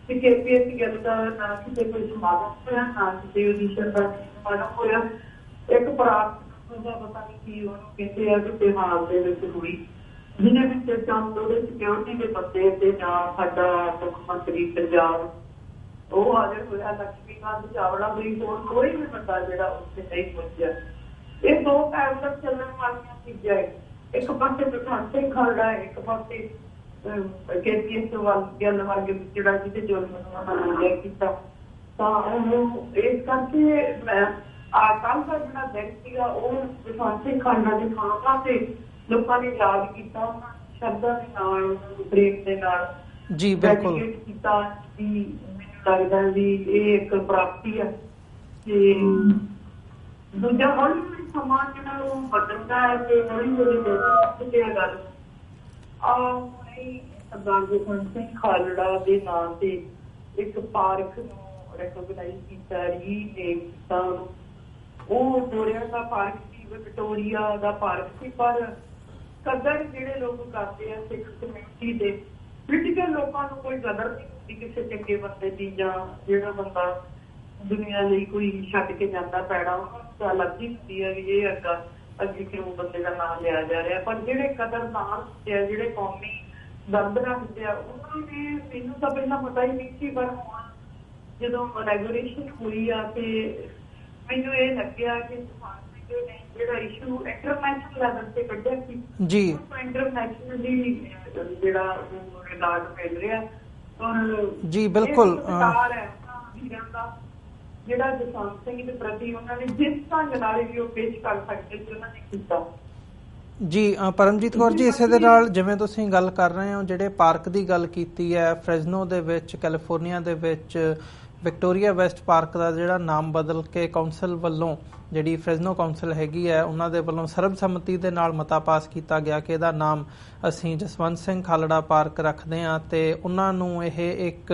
ਕਿ KPS ਗਿੱਲ ਦਾ ਨਾ ਕਿਤੇ ਕੋਈ ਸਮਾਗਮ ਹੋਇਆ, ਨਾ ਕਿਤੇ ਉਹਦੀ ਸ਼ਰਧਾਂਜਲੀ ਸਮਾਗਮ ਹੋਇਆ। ਇੱਕ ਪ੍ਰਾਪਤ ਦਾ ਪਤਾ ਨਹੀਂ ਕੀ ਉਹਨੂੰ ਕਹਿੰਦੇ ਆ ਕਿ ਤਿਉਹਾਰ ਦੇ ਵਿੱਚ ਹੋਈ, ਜਿਹਦੇ ਵਿੱਚ ਚੰਦ ਉਹਦੇ ਸਿਕਿਉਰਿਟੀ ਦੇ ਬੰਦੇ ਤੇ ਜਾਂ ਸਾਡਾ ਮੁੱਖ ਮੰਤਰੀ ਪੰਜਾਬ ਉਹ ਹਾਜ਼ਰ ਹੋਇਆ, ਲਕਸ਼ਮੀਕਾਂਤ ਚਾਵਲਾ ਵੀ ਹੋਰ ਕੋਈ ਵੀ ਬੰਦਾ ਜਿਹੜਾ ਉੱਥੇ ਨਹੀਂ ਪਹੁੰਚਿਆ। ਇਹ ਦੋ ਟਾਈਮ ਤੱਕ ਚੱਲਣ ਵਾਲੀਆਂ ਚੀਜ਼ਾਂ ਹੈ। ਇੱਕ ਪਾਸੇ ਬਸੰਤ ਸਿੰਘ ਖਾਲੜਾ ਹੈ, ਇੱਕ ਪਾਸੇ KPS ਗਿੱਲ ਵਰਗੇ ਜਿਹੜਾ ਜਿਹਦੇ ਜੁਰਮ ਕੀਤਾ। ਤਾਂ ਉਹਨੂੰ ਇਸ ਕਰਕੇ ਮੈਂ ਕੱਲ੍ਹ ਦਾ ਜਿਹੜਾ ਦਿਨ ਸੀਗਾ ਉਹ ਬਸੰਤ ਸਿੰਘ ਖਾਲੜਾ ਦੇ ਥਾਂ ਤੇ ਲੋਕਾਂ ਨੇ ਯਾਦ ਕੀਤਾ, ਸ਼ਬਦਾਂ ਦੇ ਨਾਲ, ਪ੍ਰੇਮ ਦੇ ਨਾਲ ਜੀ ਬਿਲਕੁਲ ਕੀਤਾ। ਮੈਨੂੰ ਲੱਗਦਾ ਵੀ ਇਹ ਇੱਕ ਪ੍ਰਾਪਤੀ ਹੈ। ਤੇ ਦੂਜਾ ਹੌਲੀ ਹੌਲੀ ਸਮਾਂ ਜਿਹੜਾ ਉਹ ਬਦਲਦਾ ਹੈ ਤੇ ਹੌਲੀ ਹੌਲੀ ਗੱਲ ਸਰਦਾਰ ਬਸੰਤ ਸਿੰਘ ਖਾਲੜਾ ਦੇ ਨਾਂ ਤੇ ਇੱਕ ਪਾਰਕ ਨੂੰ ਰੈਕੋਗਨਾਈਜ਼ ਕੀਤਾ, ਰੀਨੇਮ ਕੀਤਾ। ਉਹ ਗੋਰਿਆਂ ਦਾ ਪਾਰਕ ਸੀ, ਵਿਕਟੋਰੀਆ ਦਾ ਪਾਰਕ ਸੀ, ਪਰ ਕਦਰ ਜਿਹੜੇ ਲੋਕ ਕਰਦੇ ਆ ਸਿੱਖ ਕਮਿਊਨਿਟੀ ਦੇ ਪੋਲੀਟੀਕਲ ਲੋਕਾਂ ਨੂੰ ਕੋਈ ਕਦਰ ਨਹੀਂ ਹੁੰਦੀ ਕਿਸੇ ਚੰਗੇ ਬੰਦੇ ਦੀ, ਜਾਂ ਜਿਹੜਾ ਬੰਦਾ ਦੁਨੀਆ ਲਈ ਕੋਈ ਛੱਡ ਕੇ ਜਾਂਦਾ ਪੈੜਾ ਉਹਨਾਂ ਨੂੰ ਅਲੱਗ ਹੀ ਹੁੰਦੀ ਹੈ ਵੀ ਇਹ ਅੱਗੇ ਕਿਉਂ ਬੰਦੇ ਦਾ ਨਾਮ ਲਿਆ ਜਾ ਰਿਹਾ। ਪਰ ਜਿਹੜੇ ਕਦਰਦਾਨ ਹੁੰਦੇ ਆ, ਜਿਹੜੇ ਕੌਮੀ ਦਰਦ ਰੱਖਦੇ ਆ, ਉਹਨਾਂ ਨੇ ਮੈਨੂੰ ਤਾਂ ਪਹਿਲਾਂ ਪਤਾ ਹੀ ਨਹੀਂ ਸੀ, ਪਰ ਹੁਣ ਜਦੋਂ ਰੈਗੂਲੇਸ਼ਨ ਹੋਈ ਆ ਤੇ ਮੈਨੂੰ ਇਹ ਲੱਗਿਆ ਕਿ ਜਿਹੜਾ ਇਸ਼ੂ ਇੰਟਰਨੈਸ਼ਨਲ ਲੈਵਲ ਤੇ ਕੱਢਿਆ ਸੀ ਜੀ, ਇੰਟਰਨੈਸ਼ਨਲੀ ਜਿਹੜਾ ਰਿਗਾਰਡ ਮਿਲ ਰਿਹਾ। ਔਰ ਜੀ ਬਿਲਕੁਲ ਜਿਹੜਾ ਜਸਵੰਤ ਸਿੰਘ ਦੇ ਪ੍ਰਤੀ ਉਹਨਾਂ ਨੇ ਜਿਸ ਢੰਗ ਨਾਲ ਵੀ ਉਹ ਪੇਸ਼ ਕਰ ਸਕਦੇ ਸੀ ਉਹਨਾਂ ਨੇ ਕੀਤਾ। ਜੀ ਪਰਮਜੀਤ ਕੌਰ ਜੀ, ਇਸੇ ਦੇ ਨਾਲ ਜਿਵੇਂ ਤੁਸੀਂ ਗੱਲ ਕਰ ਰਹੇ ਹੋ, ਜਿਹੜੇ ਪਾਰਕ ਦੀ ਗੱਲ ਕੀਤੀ ਹੈ, ਫ੍ਰੈਜ਼ਨੋ ਦੇ ਵਿੱਚ ਕੈਲੀਫੋਰਨੀਆ ਦੇ ਵਿੱਚ ਵਿਕਟੋਰੀਆ ਵੈਸਟ ਪਾਰਕ ਦਾ ਜਿਹੜਾ ਨਾਮ ਬਦਲ ਕੇ ਕੌਂਸਲ ਵੱਲੋਂ, ਜਿਹੜੀ ਫ੍ਰੈਜ਼ਨੋ ਕੌਂਸਲ ਹੈਗੀ ਹੈ ਉਹਨਾਂ ਦੇ ਵੱਲੋਂ ਸਰਬਸੰਮਤੀ ਦੇ ਨਾਲ ਮਤਾ ਪਾਸ ਕੀਤਾ ਗਿਆ ਕਿ ਇਹਦਾ ਨਾਮ ਅਸੀਂ ਜਸਵੰਤ ਸਿੰਘ ਖਾਲੜਾ ਪਾਰਕ ਰੱਖਦੇ ਹਾਂ। ਤੇ ਉਹਨਾਂ ਨੂੰ ਇਹ ਇੱਕ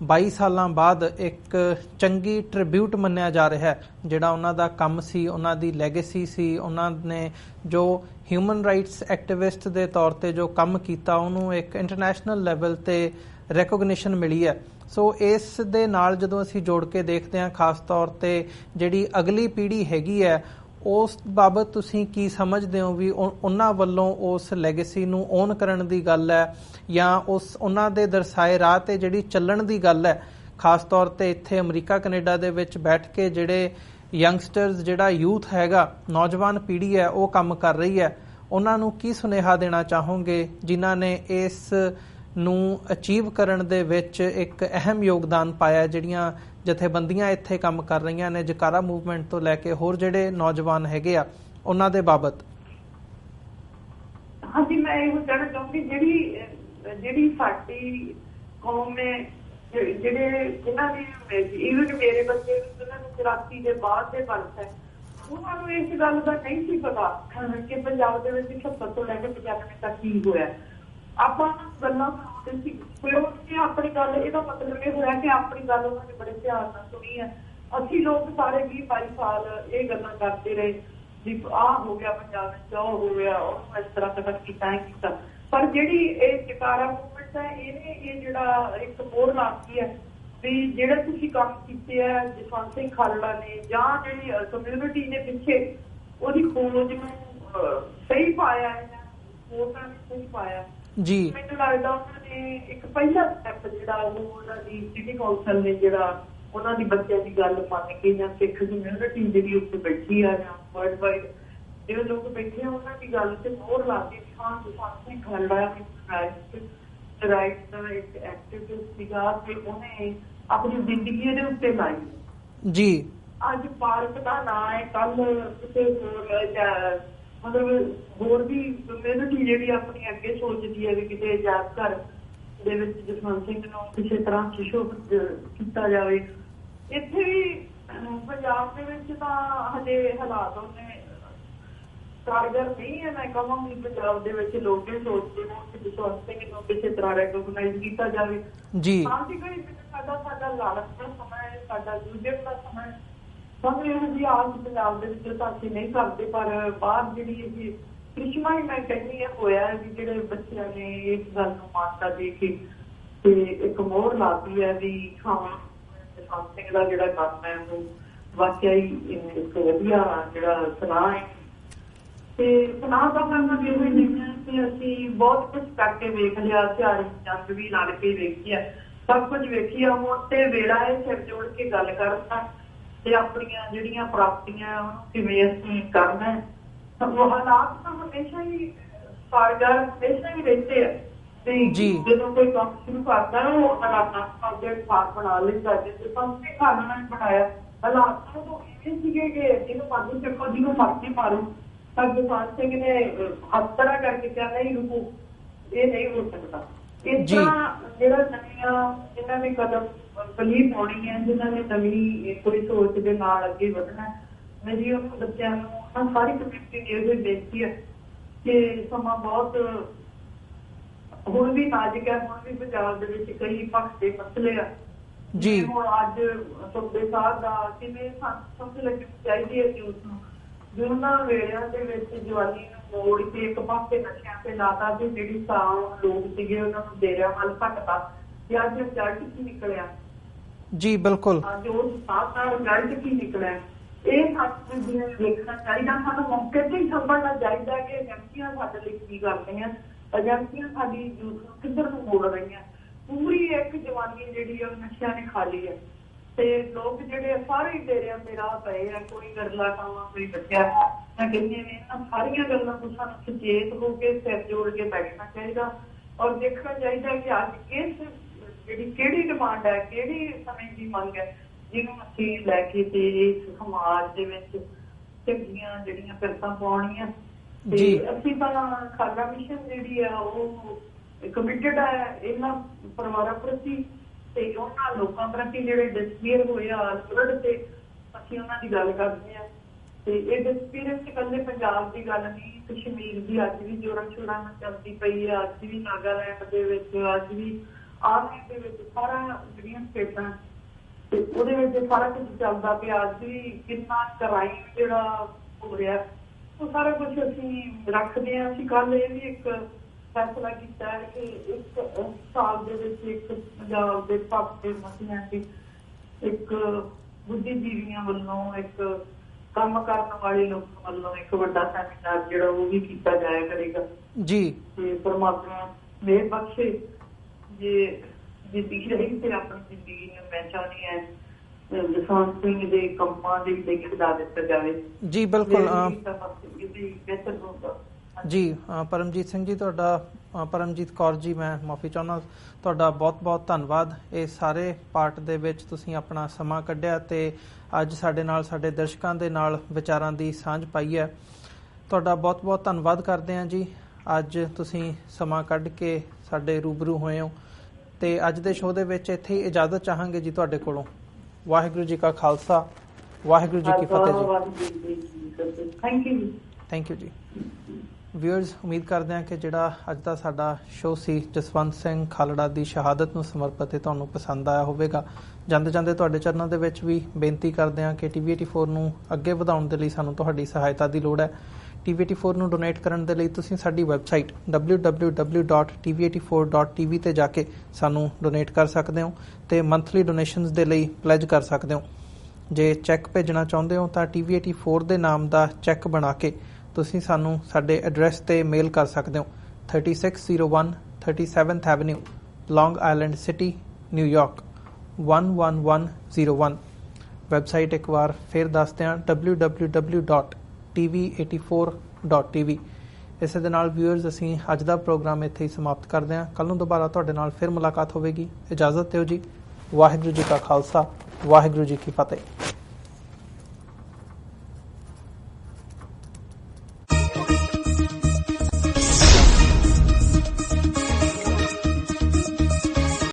22 ਸਾਲਾਂ ਬਾਅਦ ਇੱਕ ਚੰਗੀ ਟ੍ਰਿਬਿਊਟ ਮੰਨਿਆ ਜਾ ਰਿਹਾ ਹੈ। ਜਿਹੜਾ ਉਹਨਾਂ ਦਾ ਕੰਮ ਸੀ, ਉਹਨਾਂ ਦੀ ਲੈਗੇਸੀ ਸੀ, ਉਹਨਾਂ ਨੇ ਜੋ ਹਿਊਮਨ ਰਾਈਟਸ ਐਕਟਿਵਿਸਟ ਦੇ ਤੌਰ ਤੇ ਜੋ ਕੰਮ ਕੀਤਾ, ਉਹਨੂੰ ਇੱਕ ਇੰਟਰਨੈਸ਼ਨਲ ਲੈਵਲ ਤੇ ਰੈਕੋਗਨੀਸ਼ਨ ਮਿਲੀ ਹੈ। ਸੋ ਇਸ ਦੇ ਨਾਲ ਜਦੋਂ ਅਸੀਂ ਜੋੜ ਕੇ ਦੇਖਦੇ ਹਾਂ, ਖਾਸ ਤੌਰ ਤੇ ਜਿਹੜੀ ਅਗਲੀ ਪੀੜ੍ਹੀ ਹੈਗੀ ਹੈ, ਉਸ ਬਾਬਤ ਤੁਸੀਂ ਕੀ ਸਮਝਦੇ ਹੋ ਵੀ ਉਹਨਾਂ ਵੱਲੋਂ ਉਸ ਲੈਗੇਸੀ ਨੂੰ ਓਨ ਕਰਨ ਦੀ ਗੱਲ ਹੈ, ਜਾਂ ਉਹਨਾਂ ਦੇ ਦਰਸਾਏ ਰਾਹ ਤੇ ਜਿਹੜੀ ਚੱਲਣ ਦੀ ਗੱਲ ਹੈ? ਖਾਸ ਤੌਰ ਤੇ ਇੱਥੇ ਅਮਰੀਕਾ ਕੈਨੇਡਾ ਦੇ ਵਿੱਚ ਬੈਠ ਕੇ ਜਿਹੜੇ ਯੰਗਸਟਰਸ, ਜਿਹੜਾ ਯੂਥ ਹੈਗਾ, ਨੌਜਵਾਨ ਪੀੜ੍ਹੀ ਹੈ, ਉਹ ਕੰਮ ਕਰ ਰਹੀ ਹੈ, ਉਹਨਾਂ ਨੂੰ ਕੀ ਸੁਨੇਹਾ ਦੇਣਾ ਚਾਹੋਗੇ ਜਿਨ੍ਹਾਂ ਨੇ ਇਸ ਨੂੰ ਅਚੀਵ ਕਰਨ ਦੇ ਵਿੱਚ ਇੱਕ ਅਹਿਮ ਯੋਗਦਾਨ ਪਾਇਆ? ਜਿਹੜੀਆਂ ਜਥੇਬੰਦੀਆਂ ਇੱਥੇ ਕੰਮ ਕਰ ਰਹੀਆਂ ਨੇ, ਜਕਾਰਾ ਮੂਵਮੈਂਟ ਤੋਂ ਲੈ ਕੇ ਹੋਰ ਜਿਹੜੇ ਨੌਜਵਾਨ ਹੈਗੇ ਆ, ਉਹਨਾਂ ਦੇ ਬਾਬਤ। ਹਾਂਜੀ, ਮੈਂ ਇਹ ਕਹਿਣਾ ਚਾਹੁੰਦੀ ਜਿਹੜੀ ਸਾਡੀ ਕੌਮ ਹੈ, ਜਿਹੜੇ ਇਹਨਾਂ ਦੀ ਈਵਨ ਮੇਰੇ ਬੱਚੇ ਉਹਨਾਂ ਨੂੰ 84 ਦੇ ਬਾਅਦ ਦੇ ਵਰਤ ਹੈ, ਉਹਨਾਂ ਨੂੰ ਇਸ ਗੱਲ ਦਾ ਨਹੀਂ ਸੀ ਪਤਾ ਕਿ ਪੰਜਾਬ ਦੇ ਵਿੱਚ 76 ਤੋਂ ਲੈ ਕੇ 95 ਤੱਕ ਕੀ ਹੋਇਆ। ਆਪਾਂ ਗੱਲਾਂ ਸੁਣਦੇ ਸੀ, ਕੋਈ ਆਪਣੀ ਗੱਲ, ਇਹਦਾ ਮਤਲਬ ਇਹ ਹੋਇਆ ਕਿ ਆਪਣੀ ਗੱਲ ਉਹਨਾਂ ਨੇ ਬੜੇ ਧਿਆਨ ਨਾਲ ਸੁਣੀ ਹੈ। ਅਸੀਂ ਲੋਕ ਸਾਰੇ 20-22 ਸਾਲ ਇਹ ਗੱਲਾਂ ਕਰਦੇ ਰਹੇ ਵੀ ਆਹ ਹੋ ਗਿਆ ਪੰਜਾਬ ਵਿੱਚ, ਉਹ ਹੋ ਗਿਆ, ਉਹਨੂੰ ਇਸ ਤਰ੍ਹਾਂ ਤੱਕ ਕੀਤਾ ਹੀ ਕੀਤਾ। ਪਰ ਜਿਹੜੀ ਇਹ ਜਕਾਰਾ ਮੂਵਮੈਂਟ ਹੈ, ਇਹਨੇ ਇਹ ਜਿਹੜਾ ਇੱਕ ਮੋਹਰ ਲਾਤੀ ਹੈ ਵੀ ਜਿਹੜੇ ਤੁਸੀਂ ਕੰਮ ਕੀਤੇ ਹੈ ਜਸਵੰਤ ਸਿੰਘ ਖਾਲੜਾ ਨੇ, ਜਾਂ ਜਿਹੜੀ ਕਮਿਊਨਿਟੀ ਨੇ ਪਿੱਛੇ ਉਹਦੀ ਖੋਜ ਨੂੰ ਸਹੀ ਪਾਇਆ ਹੈ, ਉਹਨਾਂ ਨੇ ਸਹੀ ਪਾਇਆ ਜੀ। ਮੈਨੂੰ ਲੱਗਦਾ ਉਹਨਾਂ ਨੇ ਇੱਕ ਪਹਿਲਾ ਸਟੈਪ ਜਿਹੜਾ ਉਹ ਉਹਨਾਂ ਦੀ ਸਿਟੀ ਕੌਂਸਲ ਨੇ ਜਿਹੜਾ ਉਹਨਾਂ ਦੀ ਬੱਚਿਆਂ ਦੀ ਗੱਲ ਮੰਨ ਕੇ, ਜਾਂ ਸਿੱਖ ਕਮਿਊਨਿਟੀ ਜਿਹੜੀ ਉੱਥੇ ਬੈਠੀ ਆ, ਜਾਂ ਵਰਲਡ ਵਾਈਡ ਜਿਹੜੇ ਲੋਕ ਬੈਠੇ ਆ, ਉਹਨਾਂ ਦੀ ਗੱਲ ਤੇ ਮੋਹਰ ਲਾ ਕੇ ਹਾਂ ਜਸਵੰਤ ਸਿੰਘ ਖਾਲੜਾ ਰਾਈਟ ਦਾ ਇੱਕ ਐਕਟਿਵਿਸਟ ਸੀਗਾ ਤੇ ਉਹਨੇ ਆਪਣੀ ਜ਼ਿੰਦਗੀ ਦੇ ਉੱਤੇ ਲਾਈ ਜੀ। ਅੱਜ ਪਾਰਕ ਦਾ ਨਾਂ ਹੈ, ਕੱਲ ਕਿਸੇ ਹੋਰ ਮਤਲਬ ਹੋਰ ਵੀ ਕਮਿਊਨਿਟੀ ਜਿਹੜੀ ਆਪਣੀ ਅੱਗੇ ਸੋਚਦੀ ਹੈ ਵੀ ਕਿਤੇ ਆਜ਼ਾਦ ਘਰ ਦੇ ਵਿੱਚ ਜਸਵੰਤ ਸਿੰਘ ਨੂੰ ਕਿਸੇ ਤਰ੍ਹਾਂ ਸੁਸ਼ੋਭਿਤ ਕੀਤਾ ਜਾਵੇ। ਇੱਥੇ ਵੀ ਪੰਜਾਬ ਦੇ ਵਿੱਚ ਤਾਂ ਹਜੇ ਹਾਲਾਤ ਉਹਨੇ ਕਾਰਗਰ ਨਹੀਂ ਹੈ। ਮੈਂ ਕਹਾਂਗੀ ਪੰਜਾਬ ਦੇ ਵਿੱਚ ਲੋਕ ਇਹ ਸੋਚਦੇ ਹੋ ਕਿ ਜਸਵੰਤ ਸਿੰਘ ਨੂੰ ਕਿਸੇ ਤਰ੍ਹਾਂ ਰੈਕੋਗਨਾਈਜ਼ ਕੀਤਾ ਜਾਵੇ ਜੀ। ਸਾਡਾ ਲਾਲਚ ਦਾ ਸਮਾਂ ਹੈ, ਸਾਡਾ ਯੂਜਰ ਦਾ ਸਮਾਂ ਹੈ। ਸਾਨੂੰ ਇਹੋ ਜਿਹੀ ਆਸ ਪੰਜਾਬ ਦੇ ਵਿੱਚ ਤਾਂ ਅਸੀਂ ਨਹੀਂ ਕਰਦੇ, ਪਰ ਬਾਹਰ ਜਿਹੜੀ ਇਹ ਕ੍ਰਿਸ਼ਮਾ ਹੀ ਮੈਂ ਕਹਿੰਦੀ ਹੈ ਹੋਇਆ ਵੀ ਜਿਹੜੇ ਬੱਚਿਆਂ ਨੇ ਇਸ ਗੱਲ ਨੂੰ ਮਾਨਤਾ ਦੇ ਕੇ ਤੇ ਇੱਕ ਮੋਹਰ ਲਾਤੀ ਹੈ ਵੀ ਹਾਂ ਜਸਵੰਤ ਸਿੰਘ ਦਾ ਜਿਹੜਾ ਕੰਮ ਹੈ ਉਹ ਵਾਕਿਆ ਹੀ ਇੱਕ ਵਧੀਆ ਜਿਹੜਾ ਸੁਨਾਹ ਹੈ। ਤੇ ਸੁਨਾਹ ਦਾ ਕਰਨਾ ਵੀ ਇਹ ਨਹੀਂ ਹੈ ਕਿ ਅਸੀਂ ਬਹੁਤ ਕੁਛ ਕਰਕੇ ਵੇਖ ਲਿਆ, ਹਥਿਆਰ ਜੰਗ ਵੀ ਲੜ ਕੇ ਵੇਖੀ ਆ, ਸਭ ਕੁਝ ਵੇਖੀ ਆ। ਹੁਣ ਤੇ ਵੇਲਾ ਹੈ ਸਿਰ ਜੋੜ ਕੇ ਗੱਲ ਕਰਨ ਦਾ ਤੇ ਆਪਣੀਆਂ ਜਿਹੜੀਆਂ ਪ੍ਰਾਪਤੀਆਂ ਉਹਨੂੰ ਕਿਵੇਂ ਅਸੀਂ ਕਰਨਾ ਹੈ। ਉਹ ਹਾਲਾਤ ਤਾਂ ਹਮੇਸ਼ਾ ਹੀ ਕਾਰਗਰ ਹਮੇਸ਼ਾ ਹੀ ਰਹਿੰਦੇ ਆ ਤੇ ਜਦੋਂ ਕੋਈ ਕੰਮ ਸ਼ੁਰੂ ਕਰਦਾ ਉਹ ਹਾਲਾਤਾਂ ਦੇ ਅਨੁਸਾਰ ਬਣਾ ਲੈਂਦਾ। ਜਿਵੇਂ ਪੰਛੀ ਖਾਣਾ ਨੇ ਬਣਾਇਆ ਹਾਲਾਤਾਂ ਤੋਂ ਇਵੇਂ ਸੀਗੇ ਕਿ ਜਿਹਨੂੰ ਮਰਜ਼ੀ ਚੱਕੋ, ਜਿਹਨੂੰ ਮਰਜ਼ੀ ਮਾਰੋ, ਪਰ ਜਸਵੰਤ ਸਿੰਘ ਨੇ ਹੱਥੜਾ ਕਰਕੇ ਕਿਹਾ ਨਹੀਂ ਰੁਕੋ, ਇਹ ਨਹੀਂ ਹੋ ਸਕਦਾ। ਇਸ ਤਰ੍ਹਾਂ ਜਿਹੜਾ ਨਵੀਆਂ ਜਿਨ੍ਹਾਂ ਨੇ ਕਦਮ ਬਲੀ ਪਾਉਣੀ ਹੈ, ਜਿਨ੍ਹਾਂ ਨੇ ਨਵੀਂ ਕੋਈ ਸੋਚ ਦੇ ਨਾਲ ਅੱਗੇ ਵਧਣਾ, ਮੇਰੀ ਉਹਨਾਂ ਬੱਚਿਆਂ ਨੂੰ ਸਾਰੀ ਕਮਿਊਨਿਟੀ ਦੀ ਇਹ ਬੇਨਤੀ ਹੈ ਕਿ ਸਮਾਂ ਬਹੁਤ ਹੁਣ ਵੀ ਨਾਜ਼ੁਕ ਹੈ। ਹੁਣ ਵੀ ਪੰਜਾਬ ਦੇ ਵਿੱਚ ਕਈ ਪੱਖ ਦੇ ਮਸਲੇ ਆ ਜੀ। ਹੁਣ ਅੱਜ ਸੂਬੇ ਸਾਹਿਬ ਦਾ ਕਿਵੇਂ ਸਮਝ ਲੱਗਣੀ ਚਾਹੀਦੀ ਹੈ ਕਿ ਉਸਨੂੰ ਉਹਨਾਂ ਵੇਲਿਆਂ ਦੇ ਵਿੱਚ ਜਵਾਨੀ ਨੂੰ ਮੋੜ ਕੇ ਇੱਕ ਪਾਸੇ ਨਸ਼ਿਆਂ ਤੇ ਲਾਤਾ ਤੇ ਜਿਹੜੀ ਸਾਹ ਲੋਕ ਸੀਗੇ ਉਹਨਾਂ ਨੂੰ ਦੇਰਿਆਂ ਵੱਲ ਘਟਤਾ ਤੇ ਅੱਜ ਰਿਜ਼ਲਟ ਕੀ ਨਿਕਲਿਆ ਜੀ। ਬਿਲਕੁਲ ਅੱਜ ਉਹ ਸਾਹ ਦਾ ਰਿਜ਼ਲਟ ਕੀ ਨਿਕਲਿਆ ਇਹ ਸਾਨੂੰ ਵੇਖਣਾ ਚਾਹੀਦਾ। ਸਾਨੂੰ ਮੌਕੇ ਤੇ ਹੀ ਸਮਝਣਾ ਚਾਹੀਦਾ ਕਿ ਏਜੰਸੀਆਂ ਸਾਡੇ ਲਈ ਕੀ ਕਰਦੀਆਂ, ਏਜੰਸੀਆਂ ਸਾਡੀ ਯੂਥ ਨੂੰ ਕਿੱਧਰ ਨੂੰ ਮੋੜ ਰਹੀਆਂ। ਪੂਰੀ ਇੱਕ ਜਵਾਨੀ ਜਿਹੜੀ ਆ ਨਸ਼ਿਆਂ ਨੇ ਖਾ ਲਈ ਹੈ ਤੇ ਲੋਕ ਜਿਹੜੇ ਸਾਰੇ ਡੇਰਿਆਂ ਤੇ ਰਾਹ ਪਏ ਆ, ਕੋਈ ਗਰਲਾ ਕਾਵਾਂ ਕੋਈ ਬੱਚਿਆ। ਮੈਂ ਕਹਿੰਦੀ ਹਾਂ ਇਹਨਾਂ ਸਾਰੀਆਂ ਗੱਲਾਂ ਤੋਂ ਸਾਨੂੰ ਸੁਚੇਤ ਹੋ ਕੇ ਸਿਰ ਜੋੜ ਕੇ ਬੈਠਣਾ ਚਾਹੀਦਾ ਔਰ ਦੇਖਣਾ ਚਾਹੀਦਾ ਕਿ ਅੱਜ ਇਸ ਜਿਹੜੀ ਕਿਹੜੀ ਡਿਮਾਂਡ ਹੈ, ਕਿਹੜੀ ਸਮੇਂ ਦੀ ਮੰਗ ਹੈ ਜਿਹਨੂੰ ਅਸੀਂ ਲੈ ਕੇ ਤੇ ਇਸ ਸਮਾਜ ਦੇ ਵਿੱਚ ਚੰਗੀਆਂ ਜਿਹੜੀਆਂ ਫਿਰਤਾਂ ਪਾਉਣੀਆਂ। ਤੇ ਅਸੀਂ ਤਾਂ ਖਾਲਸਾ ਮਿਸ਼ਨ ਜਿਹੜੀ ਆ ਉਹ ਕਮਿਟਡ ਹੈ ਇਹਨਾਂ ਪਰਿਵਾਰਾਂ ਪ੍ਰਤੀ ਤੇ ਉਹਨਾਂ ਲੋਕਾਂ ਪ੍ਰਤੀ ਜਿਹੜੇ ਡਿਸਪੀਅਰ ਹੋਏ ਆ ਫਲੱਡ ਤੇ ਅਸੀਂ ਉਹਨਾਂ ਦੀ ਗੱਲ ਕਰਦੇ ਹਾਂ। ਤੇ ਇਹ ਡਿਸਪੀਅਰੈਂਸ ਇਕੱਲੇ ਪੰਜਾਬ ਦੀ ਗੱਲ ਨਹੀਂ, ਕਸ਼ਮੀਰ ਦੀ ਅੱਜ ਵੀ ਜੋਰਾਂ ਸ਼ੋਰਾਂ ਨਾਲ ਚੱਲਦੀ ਪਈ ਹੈ। ਅੱਜ ਵੀ ਨਾਗਾਲੈਂਡ ਦੇ ਵਿੱਚ, ਅੱਜ ਵੀ ਆਸਾਮ ਦੇ ਵਿੱਚ, ਸਾਰਾ ਜਿਹੜੀਆਂ ਸਟੇਟਾਂ ਤੇ ਉਹਦੇ ਵਿੱਚ ਸਾਰਾ ਕੁਝ ਚੱਲਦਾ ਪਿਆ। ਅੱਜ ਵੀ ਕਿੰਨਾ ਕ੍ਰਾਈਮ ਜਿਹੜਾ ਹੋ ਰਿਹਾ ਉਹ ਸਾਰਾ ਕੁਝ ਅਸੀਂ ਰੱਖਦੇ ਹਾਂ। ਅਸੀਂ ਕੱਲ ਇਹ ਵੀ ਇੱਕ ਫੈਸਲਾ ਕੀਤਾ ਹੈ ਕਿ ਇੱਕ ਸਾਲ ਦੇ ਵਿੱਚ ਇੱਕ ਪੰਜਾਬ ਦੇ ਪੱਖ ਦੇ ਮਸਲਿਆਂ ਦੀ ਇੱਕ ਬੁੱਧੀਜੀਵੀਆਂ ਵੱਲੋਂ, ਇੱਕ ਕੰਮ ਕਰਨ ਵਾਲੇ ਲੋਕਾਂ ਵੱਲੋਂ ਇੱਕ ਵੱਡਾ ਸੈਮੀਨਾਰ ਜਿਹੜਾ ਉਹ ਵੀ ਕੀਤਾ ਜਾਇਆ ਕਰੇਗਾ ਜੀ। ਤੇ ਪਰਮਾਤਮਾ ਮਿਹਰ ਬਖਸ਼ੇ ਜੇ ਜ਼ਿੰਦਗੀ ਰਹੀ ਤੇ ਆਪਣੀ ਜ਼ਿੰਦਗੀ ਨੂੰ ਮੈਂ ਚਾਹੁੰਦੀ ਹਾਂ ਜਸਵੰਤ ਸਿੰਘ ਦੇ ਕੰਮਾਂ ਦੇ ਲਈ ਖਿਦਾ ਦਿੱਤਾ ਜਾਵੇ ਜੀ। ਬਿਲਕੁਲ ਜੀ। ਪਰਮਜੀਤ ਸਿੰਘ ਜੀ ਤੁਹਾਡਾ, ਪਰਮਜੀਤ ਕੌਰ ਜੀ ਮੈਂ ਮਾਫੀ ਚਾਹੁੰਦਾ, ਤੁਹਾਡਾ ਬਹੁਤ ਬਹੁਤ ਧੰਨਵਾਦ। ਇਹ ਸਾਰੇ ਪਾਰਟ ਦੇ ਵਿੱਚ ਤੁਸੀਂ ਆਪਣਾ ਸਮਾਂ ਕੱਢਿਆ ਤੇ ਅੱਜ ਸਾਡੇ ਨਾਲ, ਸਾਡੇ ਦਰਸ਼ਕਾਂ ਦੇ ਨਾਲ ਵਿਚਾਰਾਂ ਦੀ ਸਾਂਝ ਪਾਈ ਹੈ। ਤੁਹਾਡਾ ਬਹੁਤ ਬਹੁਤ ਧੰਨਵਾਦ ਕਰਦੇ ਹਾਂ ਜੀ। ਅੱਜ ਤੁਸੀਂ ਸਮਾਂ ਕੱਢ ਕੇ ਸਾਡੇ ਰੂਬਰੂ ਹੋਏ ਹੋ ਤੇ ਅੱਜ ਦੇ ਸ਼ੋਅ ਦੇ ਵਿੱਚ ਇੱਥੇ ਹੀ ਇਜਾਜ਼ਤ ਚਾਹਾਂਗੇ ਜੀ ਤੁਹਾਡੇ ਕੋਲੋਂ। ਵਾਹਿਗੁਰੂ ਜੀ ਕਾ ਖਾਲਸਾ, ਵਾਹਿਗੁਰੂ ਜੀ ਕੀ ਫਤਿਹ ਜੀ। ਥੈਂਕ ਯੂ ਜੀ। ਵਿਊਅਰਸ, ਉਮੀਦ ਕਰਦੇ ਹਾਂ ਕਿ ਜਿਹੜਾ ਅੱਜ ਦਾ ਸਾਡਾ ਸ਼ੋਅ ਸੀ ਜਸਵੰਤ ਸਿੰਘ ਖਾਲੜਾ ਦੀ ਸ਼ਹਾਦਤ ਨੂੰ ਸਮਰਪਿਤ ਹੈ ਤੁਹਾਨੂੰ ਪਸੰਦ ਆਇਆ ਹੋਵੇਗਾ। ਜਾਂਦੇ ਜਾਂਦੇ ਤੁਹਾਡੇ ਚਰਨਾਂ ਦੇ ਵਿੱਚ ਵੀ ਬੇਨਤੀ ਕਰਦੇ ਹਾਂ ਕਿ TV84 ਨੂੰ ਅੱਗੇ ਵਧਾਉਣ ਦੇ ਲਈ ਸਾਨੂੰ ਤੁਹਾਡੀ ਸਹਾਇਤਾ ਦੀ ਲੋੜ ਹੈ। TV84 ਨੂੰ ਡੋਨੇਟ ਕਰਨ ਦੇ ਲਈ ਤੁਸੀਂ ਸਾਡੀ ਵੈਬਸਾਈਟ www.tv84.tv ਤੇ ਜਾ ਕੇ ਸਾਨੂੰ ਡੋਨੇਟ ਕਰ ਸਕਦੇ ਹੋ ਤੇ ਮੰਥਲੀ ਡੋਨੇਸ਼ਨਸ ਦੇ ਲਈ ਪਲੈਜ ਕਰ ਸਕਦੇ ਹੋ। ਜੇ ਚੈੱਕ ਭੇਜਣਾ ਚਾਹੁੰਦੇ ਹੋ ਤਾਂ TV84 ਦੇ ਨਾਮ ਦਾ ਚੈੱਕ ਬਣਾ ਕੇ ਤੁਸੀਂ ਸਾਨੂੰ ਸਾਡੇ ਐਡਰੈਸ ਤੇ ਮੇਲ ਕਰ ਸਕਦੇ ਹੋ। 3601 37th ਐਵਨਿਊ, ਲੌਂਗ ਆਈਲੈਂਡ ਸਿਟੀ, ਨਿਊਯਾਰਕ 11101। ਵੈਬਸਾਈਟ ਇੱਕ ਵਾਰ ਫਿਰ ਦੱਸਦੇ ਹਾਂ www.tv84.tv। ਇਸੇ ਦੇ ਨਾਲ ਵਿਊਅਰਸ ਅਸੀਂ ਅੱਜ ਦਾ ਪ੍ਰੋਗਰਾਮ ਇੱਥੇ ਹੀ ਸਮਾਪਤ ਕਰਦੇ ਹਾਂ। ਕੱਲ੍ਹ ਨੂੰ ਦੁਬਾਰਾ ਤੁਹਾਡੇ ਨਾਲ ਫਿਰ ਮੁਲਾਕਾਤ ਹੋਵੇਗੀ। ਇਜਾਜ਼ਤ ਦਿਓ ਜੀ। ਵਾਹਿਗੁਰੂ ਜੀ ਕਾ ਖਾਲਸਾ, ਵਾਹਿਗੁਰੂ ਜੀ ਕੀ ਫਤਿਹ।